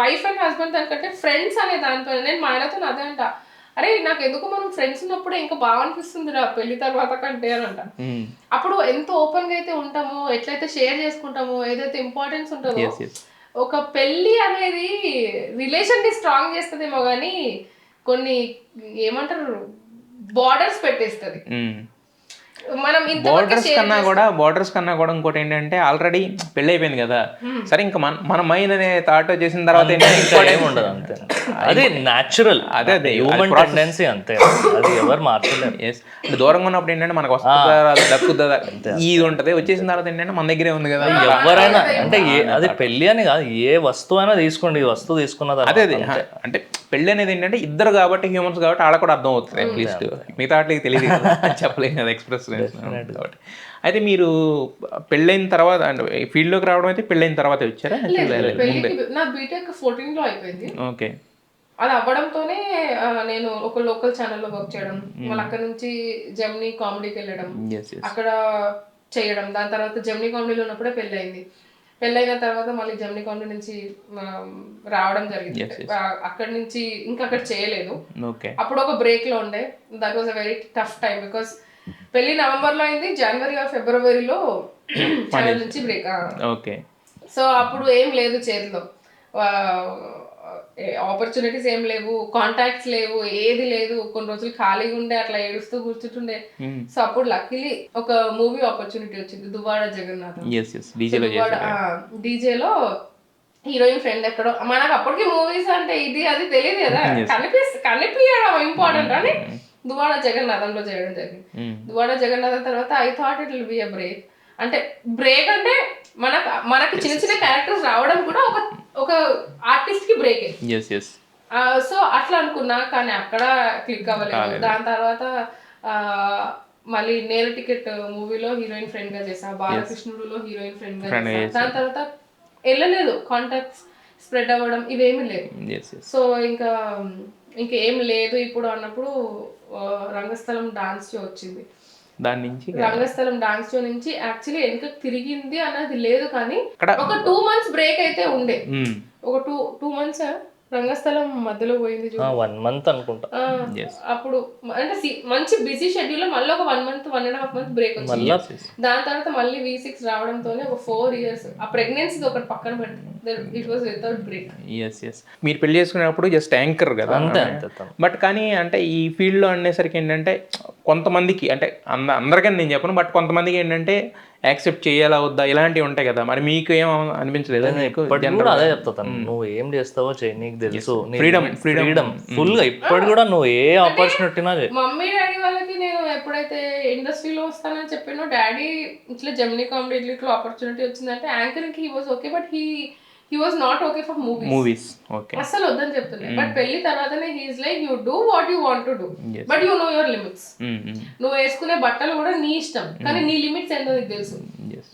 వైఫ్ అండ్ హస్బెండ్ దానికంటే ఫ్రెండ్స్ అనే దానిపై నేను మా ఆయనతో అదే అంట, అరే నాకు ఎందుకు మనం ఫ్రెండ్స్ ఉన్నప్పుడు ఇంకా బాగా అనిపిస్తుంది రా పెళ్లి తర్వాత కంటే అని అంట. అప్పుడు ఎంత ఓపెన్ గా అయితే ఉంటామో, ఎట్లయితే షేర్ చేసుకుంటామో, ఏదైతే ఇంపార్టెన్స్ ఉంటుందో, ఒక పెళ్లి అనేది రిలేషన్ ని స్ట్రాంగ్ చేస్తుందేమో కానీ కొన్ని ఏమంటారు బార్డర్స్ పెట్టేస్తుంది. మనం బోర్డర్స్ కన్నా కూడా ఇంకోటి ఏంటంటే ఆల్రెడీ పెళ్లి అయిపోయింది కదా, సరే ఇంకా మన మైండ్ అనే థాట్ వచ్చేసిన తర్వాత ఉండదు అంతే. అది న్యాచురల్, అదే హ్యూమన్ టెండెన్సీ అంతే, అది ఎవరు మార్చలేరు. దూరంగా ఉన్నప్పుడు ఏంటంటే మనకు వస్తుందా దక్కుతుందా ఇది ఉంటది, వచ్చేసిన తర్వాత ఏంటంటే మన దగ్గరే ఉంది కదా. ఎవరైనా అంటే అది పెళ్లి అని కాదు, ఏ వస్తువు అయినా తీసుకోండి, ఈ వస్తువు తీసుకున్న తర్వాత అదే అంటే పెళ్లి అనేది ఏంటంటే ఇద్దరు కాబట్టి, హ్యూమన్స్ కాబట్టి వాళ్ళకి కూడా అర్థం అవుతుంది అట్లీస్ట్, మిగతా వాటికి తెలియదు చెప్పలేము కదా ఎక్స్ప్రెస్ కాబట్టి. అయితే మీరు పెళ్ళైన తర్వాత అంటే ఫీల్డ్లోకి రావడం అయితే పెళ్ళైన తర్వాత వచ్చారా? నా బీటెక్ 14 లో అయిపోయింది. ఓకే. అది అవ్వడంతోనే నేను ఒక లోకల్ ఛానల్లో వర్క్ చేయడం, మళ్ళీ అక్కడ నుంచి జెమినీ కామెడీకి వెళ్ళడం, అక్కడ చేయడం. దాని తర్వాత జెమినీ కామెడీలో ఉన్నప్పుడే పెళ్ళయింది. పెళ్ళైన తర్వాత మళ్ళీ జెమినీ కామెడీ నుంచి రావడం జరిగింది. అక్కడి నుంచి ఇంకా అక్కడ చేయలేదు. అప్పుడు ఒక బ్రేక్ లో ఉండే. That was a very tough time because పెళ్లి నవంబర్ లో అయింది, జనవరి ఆర్ ఫిబ్రవరిలో ఛానల్ నుంచి బ్రేక్. సో అప్పుడు ఏం లేదు చేతిలో, ఆపర్చునిటీస్ ఏం లేవు, కాంటాక్ట్స్ లేవు, ఏది లేదు. కొన్ని రోజులు ఖాళీగా ఉండే, అట్లా ఏడుస్తూ కూర్చుంటుండే. సో అప్పుడు లక్కీలీ ఒక మూవీ ఆపర్చునిటీ వచ్చింది, దువ్వాడ జగన్నాథ్. డీజేలో హీరోయిన్ ఫ్రెండ్ ఎక్కడో, మనకు అప్పటికి మూవీస్ అంటే ఇది అది తెలియదు కదా, కనిపించడం ఇంపార్టెంట్ అని దువ్వాడ జగన్నాథంలో చేయడం జరిగింది. దువ్వాడ జగన్నాథం తర్వాత I thought it will be a break. అంటే బ్రేక్ అంటే మనకి చిన్న చిన్న క్యారెక్టర్స్ రావడం కూడా ఒక ఆర్టిస్ట్ కి బ్రేక్. సో అట్లా అనుకున్నా, కానీ అక్కడ క్లిక్ అవ్వలేదు. దాని తర్వాత మళ్ళీ నేల టికెట్ మూవీలో హీరోయిన్ ఫ్రెండ్ గా చేసా, బాలకృష్ణుడులో హీరోయిన్ ఫ్రెండ్ గా చేసా. దాని తర్వాత వెళ్ళలేదు, కాంటాక్ట్స్ స్ప్రెడ్ అవ్వడం ఇవేమీ లేవు. సో ఇంకా ఏం లేదు ఇప్పుడు అన్నప్పుడు రంగస్థలం డాన్స్ షో వచ్చింది. దాని నుంచి రంగస్థలం డాన్స్ షో నుంచి యాక్చువల్లీ వెనక తిరిగింది అన్నది లేదు, కానీ ఒక 2 months బ్రేక్ అయితే ఉండే. ఒక 2 months రంగస్థలం మధ్యలో పోయింది, 1 month అనుకుంటా. అప్పుడు అంటే మంచి బిజీ షెడ్యూల్ లో మళ్ళీ ఒక 1 month 1.5 months బ్రేక్ వచ్చింది. దాని తర్వాత మళ్ళీ V6 రావడంతోనే ఒక 4 years ఆ ప్రెగ్నెన్సీ ఒకటి పక్కన పెట్టి ఇట్ వాస్ వితౌట్ బ్రేక్. మీరు పెళ్లి చేసుకునేటప్పుడు జస్ట్ యాంకర్ కదా, బట్ కానీ అంటే ఈ ఫీల్డ్ లో అనేసరికి ఏంటంటే కొంతమందికి అంటే అందరికని నేను చెప్పను, బట్ కొంతమందికి ఏంటంటే యాక్సెప్ట్ చేయాలా వద్దా ఇలాంటివి ఉంటాయి కదా. మరి మీకు ఏం అనిపించలేదు? అదే చెప్తాను, నువ్వు ఏం చేస్తావో చేయి, నీకు తెలుసు. ఫ్రీడమ్ ఫుల్ గా ఇప్పుడు కూడా నువ్వు ఏ ఆపర్చునిటీ. మమ్మీ డాడీ వాళ్ళకి నేను ఎప్పుడైతే ఇండస్ట్రీలో వస్తానని చెప్పానో, డాడీ ఇట్లా జెమినీ కామెడీ ఇట్లా ఆపర్చునిటీ వచ్చిందంటే anchoring he was okay, but he was not okay for movies. Okay. అసలు వద్దని చెప్తుండే. బట్ పెళ్లి తర్వాతనే he is like, you do what you want to do, but you know your limits. నువ్వు వేసుకునే బట్టలు కూడా నీ ఇష్టం, కానీ నీ లిమిట్స్ ఏంటో నీకు తెలుసు.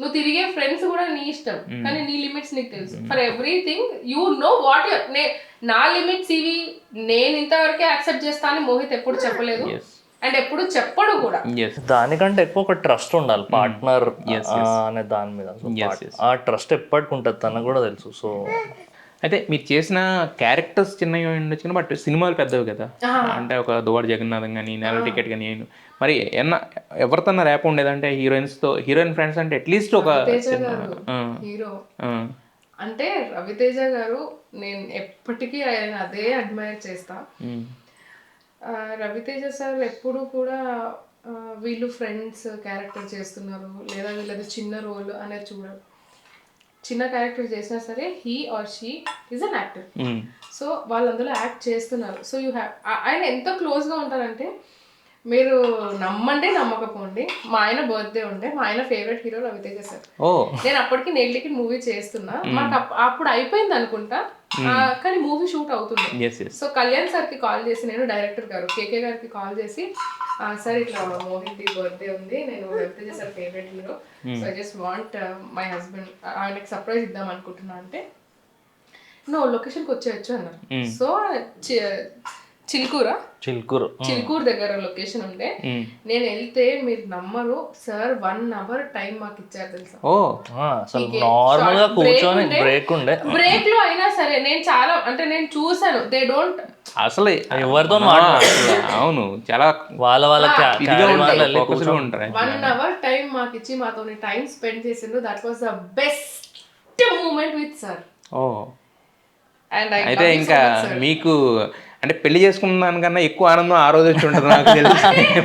నువ్వు తిరిగే ఫ్రెండ్స్ కూడా నీ ఇష్టం, కానీ నీ లిమిట్స్ నీకు తెలుసు. For everything you know what నా లిమిట్స్ ఇవి, నేను ఇంతవరకే యాక్సెప్ట్ చేస్తా అని మోహిత్ ఎప్పుడు చెప్పలేదు, అండ్ ఎప్పుడు చెప్పడు కూడా. దానికంటే ఎక్కువ ఒక ట్రస్ట్ ఉండాలి పార్ట్నర్ అనే దాని మీద. ఆ ట్రస్ట్ ఎప్పటికి ఉంటుంది, తనకు కూడా తెలుసు. సో అయితే మీరు చేసిన క్యారెక్టర్స్ చిన్నవి ఉండొచ్చు, బట్ సినిమాలు పెద్దవి కదా. అంటే ఒక దువ్వాడ జగన్నాథం కానీ, నేల టికెట్ కానీ, మరి ఎవరితో ర్యాప్ ఉండేదంటే హీరోయిన్ ఫ్రెండ్స్ అంటే అట్లీస్ట్ ఒక హీరో అంటే రవితేజ గారు. నేను ఎప్పటికీ ఆయన అదే అడ్మైర్ చేస్తా. రవితేజ సార్ ఎప్పుడు కూడా వీళ్ళు ఫ్రెండ్స్ క్యారెక్టర్ చేస్తున్నారు లేదా వీళ్ళది చిన్న రోల్ అనేది చూడరు. చిన్న క్యారెక్టర్ చేసినా సరే he or she is an actor. So వాళ్ళు అందులో యాక్ట్ చేస్తున్నారు. సో యూ హ్యావ్, ఆయన ఎంత క్లోజ్గా ఉంటారంటే మీరు నమ్మండి నమ్మకపోండి, మా ఆయన బర్త్డే ఉండే, మా ఆయన ఫేవరెట్ హీరో రవితేజ సార్. నేను అప్పటికి నేటికి మూవీ చేస్తున్నా, మాకు అప్పుడు అయిపోయింది అనుకుంటా, కానీ మూవీ షూట్ అవుతుంది. సో కళ్యాణ్ సార్కి కాల్ చేసి, నేను డైరెక్టర్ గారు కేకే గారికి కాల్ చేసి, సార్ ఇట్లా మోహిత్ బర్త్డే ఉంది, నేను Ravi Teja sir favourite hero, so I just want my husband, ఆయనకి సర్ప్రైజ్ ఇద్దాం అనుకుంటున్నా అంటే, నువ్వు లొకేషన్కి వచ్చేయచ్చు అన్నారు. సో చిలుకూరు చిలుకూరు దగ్గర లొకేషన్ ఉండే. నేను వెళ్తే మీరు నమ్మరు సార్ 1 hour టైం మాకు ఇచ్చారు తెలుసా. అసలు నార్మల్ గా కూర్చొని బ్రేక్ ఉండే, బ్రేక్ లో అయినా సరే నేను చాలా అంటే నేను చూసాను దే డోంట్ అసలు ఎవరితో అవును చాలా వాళ్ళ ఉంటారు. 1 hour టైం మాకు ఇచ్చి మాతో టైం స్పెండ్ చేసిండ్రు. That was the best moment with sir. And అయితే ఇంకా మీకు అంటే పెళ్లి చేసుకున్న దానికన్నా ఎక్కువ ఆనందం ఆ రోజు వచ్చి ఉంటుంది నాకు తెలుసు.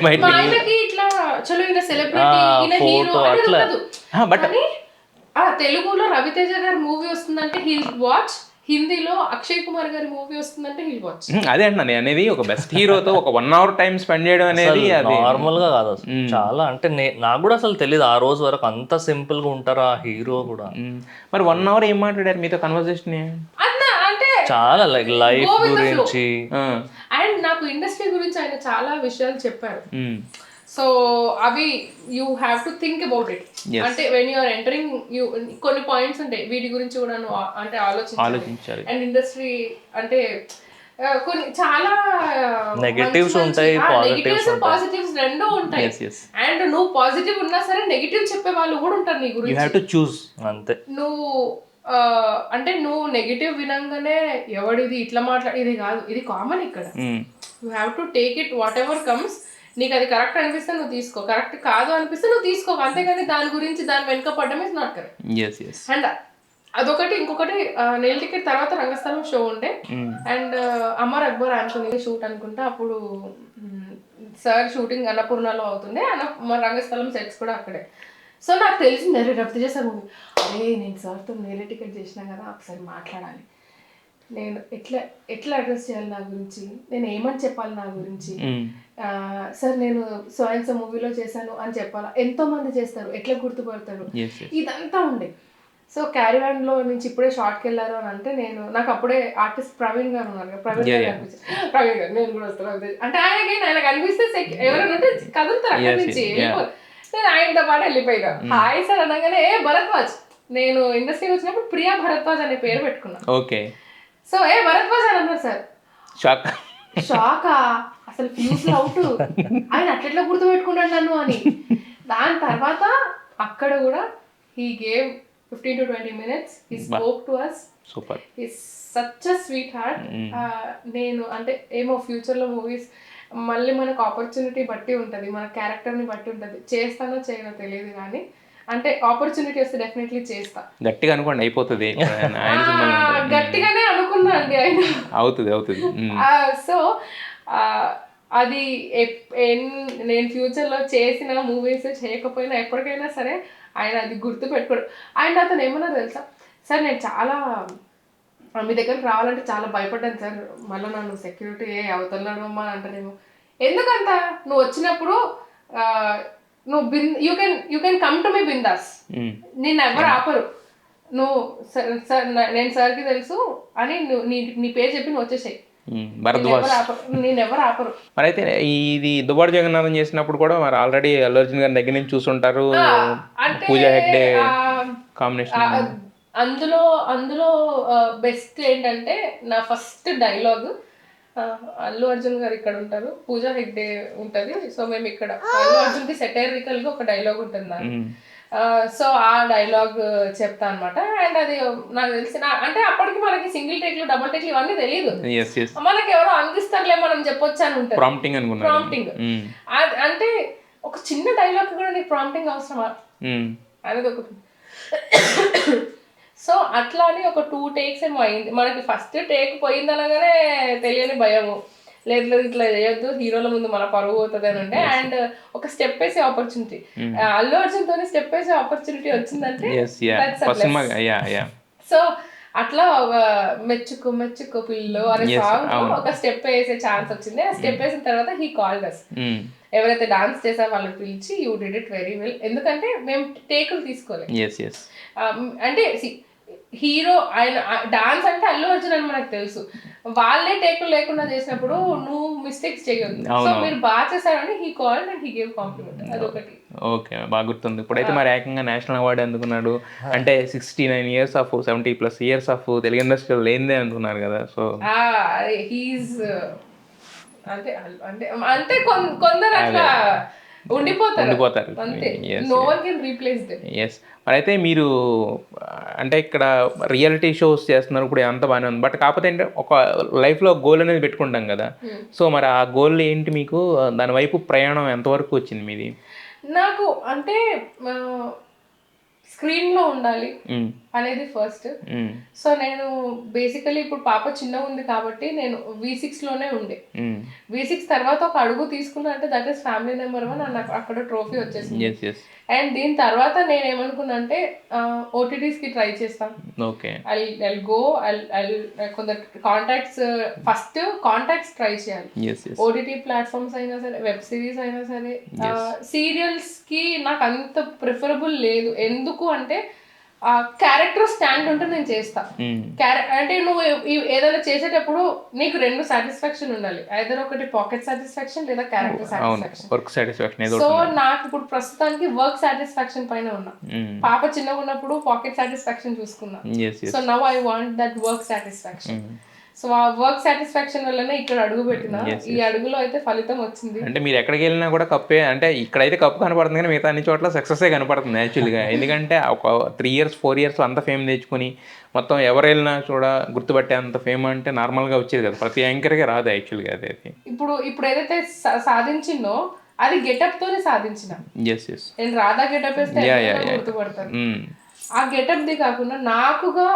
మా ఆయనకి ఇట్లా చలో ఈయన సెలబ్రిటీ ఈయన హీరో అనేది ఉండదు. కానీ తెలుగులో రవితేజ గారి మూవీ వస్తుందంటే హిల్ వాచ్, హిందీలో అక్షయ్ కుమార్ గారి మూవీ వస్తుందంటే హిల్ వాచ్. అదే అంటున్నాను అనేది ఒక బెస్ట్ హీరోతో ఒక 1 hour టైం స్పెండ్ చేయడం అనేది నార్మల్ గా కాదు అసలు. చాలా అంటే నాకు కూడా అసలు తెలియదు ఆ రోజు వరకు అంత సింపుల్ గా ఉంటారా హీరో కూడా. మరి 1 hour ఏం మాట్లాడారు మీతో కన్వర్సేషన్? అంటే చాలా లైఫ్ గురించి అండ్ నాకు ఇండస్ట్రీ గురించి ఆయన చాలా విషయాలు చెప్పారు. సో అవి you have to think about it. అంటే వెన్ యూఆర్ ఎంటరింగ్ కొన్ని పాయింట్స్ ఉంటాయి వీటి గురించి కూడా అంటే ఆలోచించాలి. అండ్ ఇండస్ట్రీ అంటే కొన్ని చాలా నెగటివ్స్ ఉంటాయి, పాజిటివ్స్ రెండూ ఉంటాయి. అండ్ నువ్వు పాజిటివ్ ఉన్నా సరే నెగిటివ్ చెప్పే వాళ్ళు కూడా ఉంటారు నీ గురించి. అంతే నువ్వు అంటే నువ్వు నెగిటివ్ వినంగానే ఎవడిది ఇట్లా ఇది కాదు, ఇది కామన్ ఇక్కడ. You have to take it what ever comes. నీకు అది కరెక్ట్ అనిపిస్తే నువ్వు తీసుకో, కరెక్ట్ కాదు అనిపిస్తే నువ్వు తీసుకో, అంతేగాని దాని గురించి దాని వెనుక పడడం ఇస్ నాట్ కరెక్ట్. అండ్ అదొకటి. ఇంకొకటి నెల టికెట్ తర్వాత రంగస్థలం షో ఉండే అండ్ అమర్ అక్బర్ ఆంటోనీ షూట్ అనుకుంటా. అప్పుడు సార్ షూటింగ్ అన్నపూర్ణలో అవుతుండే, రంగస్థలం సెట్స్ కూడా అక్కడే. సో నాకు తెలిసింది అరే రవితేజ సార్ మూవీ, అరే నేను సార్తో నేలే టికెట్ చేసినా కదా ఒకసారి మాట్లాడాలి, నేను ఎట్లా అడ్రస్ చేయాలి నా గురించి, నేను ఏమని చెప్పాలి నా గురించి, సార్ నేను సో మూవీలో చేశాను అని చెప్పాలా, ఎంతో మంది చేస్తారు ఎట్లా గుర్తుపడతారు, ఇదంతా ఉండే. సో క్యారీవాన్లో నుంచి ఇప్పుడే షార్ట్కి వెళ్ళారు అని అంటే నాకు అప్పుడే ఆర్టిస్ట్ ప్రవీణ్ గారు ఉన్నారు, ప్రవీణ్ గారు అనిపించారు. ప్రవీణ్ గారు నేను కూడా వస్తాను అంటే ఆయనకు అనిపిస్తే ఎవరైనా ఉంటే కదులుతారు అక్కడి నుంచి. నేను ఆయనతో పాటు వెళ్ళిపోయినా. హాయ్ సార్ అనగానే భరద్వాజ్, నేను ఇండస్ట్రీకి వచ్చినప్పుడు ప్రియా భరద్వాజ్ అనే పేరు పెట్టుకున్నా. ఓకే. సో భరద్వాజ్ అని అన్నారు సార్. షాకా అసలు ఫ్యూజ్ అవుట్, ఆయన అట్లెట్లా గుర్తుపెట్టుకున్నాడు నన్ను అని. దాని తర్వాత అక్కడ కూడా he gave 15 to 20 minutes. He spoke to us. Super. He's such a sweetheart. నేను అంటే ఏమో ఫ్యూచర్లో మూవీస్ మళ్ళీ మనకు ఆపర్చునిటీ బట్టి ఉంటుంది, మన క్యారెక్టర్ని బట్టి ఉంటుంది. చేస్తానో చేయనో తెలియదు కానీ అంటే ఆపర్చునిటీ వస్తే డెఫినెట్లీ చేస్తా. గట్టిగా అనుకోండి అయిపోతుంది. గట్టిగానే అనుకున్నా అండి ఆయన అవుతుంది. సో అది నేను ఫ్యూచర్లో చేసిన మూవీస్ చేయకపోయినా ఎప్పటికైనా సరే ఆయన అది గుర్తు పెట్టుకోడు. ఆయన అతను ఏమన్నా తెలుసా సార్, నేను చాలా మీ దగ్గరకు రావాలంటే చాలా భయపడ్డాను సార్, మళ్ళీ నన్ను సెక్యూరిటీ అవుతున్నాడు అమ్మా అని అంటారేమో. ఎందుకంత నువ్వు వచ్చినప్పుడు నువ్వు you can come to me bindaas, నిన్ను ఎవరు ఆపరు. నువ్వు సార్ నేను సార్కి తెలుసు అని నీ పేరు చెప్పి నువ్వు వచ్చేసాయి, నేను ఎవరు ఆపరు. మరి అయితే ఇది దుబాడు జగన్నాథం చేసినప్పుడు కూడా మరి ఆల్రెడీ అల్లు అర్జున్ గారి దగ్గర నుంచి చూసుంటారు, పూజా హెగ్డే కాంబినేషన్. అందులో బెస్ట్ ఏంటంటే నా ఫస్ట్ డైలాగ్, అల్లు అర్జున్ గారు ఇక్కడ ఉంటారు, పూజా హెగ్డే ఉంటుంది. సో మేము ఇక్కడ అల్లు అర్జున్కి సెటైరికల్ గా ఒక డైలాగ్ ఉంటుంది. సో ఆ డైలాగ్ చెప్తా అనమాట. అండ్ అది నాకు తెలిసి అంటే అప్పటికి మనకి సింగిల్ టేక్లు డబుల్ టేక్లు ఇవన్నీ తెలియదు, మనకి ఎవరో అందిస్తారులే మనం చెప్పొచ్చు అని ఉంటుంది ప్రాంప్టింగ్. అంటే ఒక చిన్న డైలాగ్ కూడా నీకు ప్రాంప్టింగ్ అవసరమా అనేది ఒకటి. సో అట్లా అని ఒక 2 takes ఏమో అయింది. మనకి ఫస్ట్ టేక్ పోయిందనగానే తెలియని భయము, లేదు ఇట్లా చేయొద్దు హీరోల ముందు మన పరువు అవుతుంది అని ఉండే. అండ్ ఒక స్టెప్ వేసే ఆపర్చునిటీ, అల్లు అర్జున్ తోనే స్టెప్ వేసే ఆపర్చునిటీ వచ్చిందంటే సో అట్లా మెచ్చుకో పిల్లు అనే సాంగ్ ఒక స్టెప్ వేసే ఛాన్స్ వచ్చింది. ఆ స్టెప్ వేసిన తర్వాత హీ కాల్డ్ us. ఎవరైతే డాన్స్ చేసారో వాళ్ళని పిలిచి you did it very well, ఎందుకంటే మేము టేకులు తీసుకోలేదు. అంటే హీరో ఆయన డాన్స్ అంటే అల్లు అర్జున్ అని మనకు తెలుసు, వాళ్ళే టేకులు లేకుండా చేసినప్పుడు నువ్వు మిస్టేక్స్ చేయొద్దు. సో మీరు బాగా చేశారని he called and he gave compliment. అదొకటి. ఓకే, బాగా గుర్తుంది. ఇప్పుడైతే మరి ఏకంగా నేషనల్ అవార్డు అందుకున్నాడు అంటే 69 years of 70+ years of Telugu ఇండస్ట్రీలో లేనిదే అనుకున్నారు కదా. సో హీఈస్ అంటే అంటే అంటే కొందరు అట్లా ఉండిపోతారు అంతే. No one can replace them. Yes. మరి అయితే మీరు అంటే ఇక్కడ రియాలిటీ షోస్ చేస్తున్నారు ఇప్పుడు అంత బాగానే ఉంది, బట్ కాకపోతే అంటే ఒక లైఫ్లో గోల్ అనేది పెట్టుకుంటాం కదా, సో మరి ఆ గోల్ ఏంటి మీకు, దాని వైపు ప్రయాణం ఎంతవరకు వచ్చింది మీది? నాకు అంటే స్క్రీన్లో ఉండాలి అనేది ఫస్ట్. సో నేను బేసికలీ ఇప్పుడు పాప చిన్నగా ఉంది కాబట్టి నేను V6లోనే ఉండే. V6 తర్వాత ఒక అడుగు తీసుకున్నా అంటే దట్ ఈస్ ఫ్యామిలీ నెంబర్ 1 నాకు అక్కడ ట్రోఫీ వచ్చేసింది. అండ్ దీని తర్వాత నేను ఏమనుకున్నా అంటే ఓటీటీస్కి ట్రై చేస్తాను. ఓకే, ఐ గో కొందరు కాంటాక్ట్స్ ఫస్ట్ కాంటాక్ట్స్ ట్రై చేయాలి. ఓటీటీ ప్లాట్ఫామ్స్ అయినా సరే, వెబ్ సిరీస్ అయినా సరే. సీరియల్స్కి నాకు అంత ప్రిఫరబుల్ లేదు. ఎందుకు అంటే క్యారెక్టర్ స్టాండ్ ఉంటే నేను చేస్తా. అంటే నువ్వు ఏదైనా చేసేటప్పుడు నీకు 2 సాటిస్ఫాక్షన్ ఉండాలి, ఐదర్ ఒకటి పాకెట్ సాటిస్ఫాక్షన్ లేదా క్యారెక్టర్ సాటిస్ఫాక్షన్. సో నాకు ఇప్పుడు ప్రస్తుతానికి వర్క్ సాటిస్ఫాక్షన్ పైన ఉన్నా. పాప చిన్నగా ఉన్నప్పుడు పాకెట్ సాటిస్ఫాక్షన్ చూసుకున్నా. So now I want that work satisfaction. So ఆ వర్క్ సాటిస్ఫాక్షన్ వల్లనే ఇక్కడ అడుగు పెట్టిన. ఈ అడుగులో అయితే ఫలితం వచ్చింది. అంటే మీరు ఎక్కడికి వెళ్ళినా కూడా కప్పే, అంటే ఇక్కడైతే కప్పు కనపడుతుంది కానీ మిగతా అన్ని చోట్ల సక్సెసే కనపడుతుంది యాక్చువల్గా. ఎందుకంటే ఒక 3 years 4 years అంత ఫేమ్ తెచ్చుకొని మొత్తం ఎవరు వెళ్ళినా కూడా గుర్తుపట్టే అంత ఫేమ్ అంటే నార్మల్గా వచ్చేది కదా, ప్రతి యాంకర్గా రాదు యాక్చువల్గా. అదే ఇప్పుడు ఏదైతే సాధించిందో అది గెటప్ తోనే సాధించిన. నేను రాధా గెటప్ వేస్తే గుర్తుపడతాను. ఆ గెటప్ ది కాకుండా నాకుగా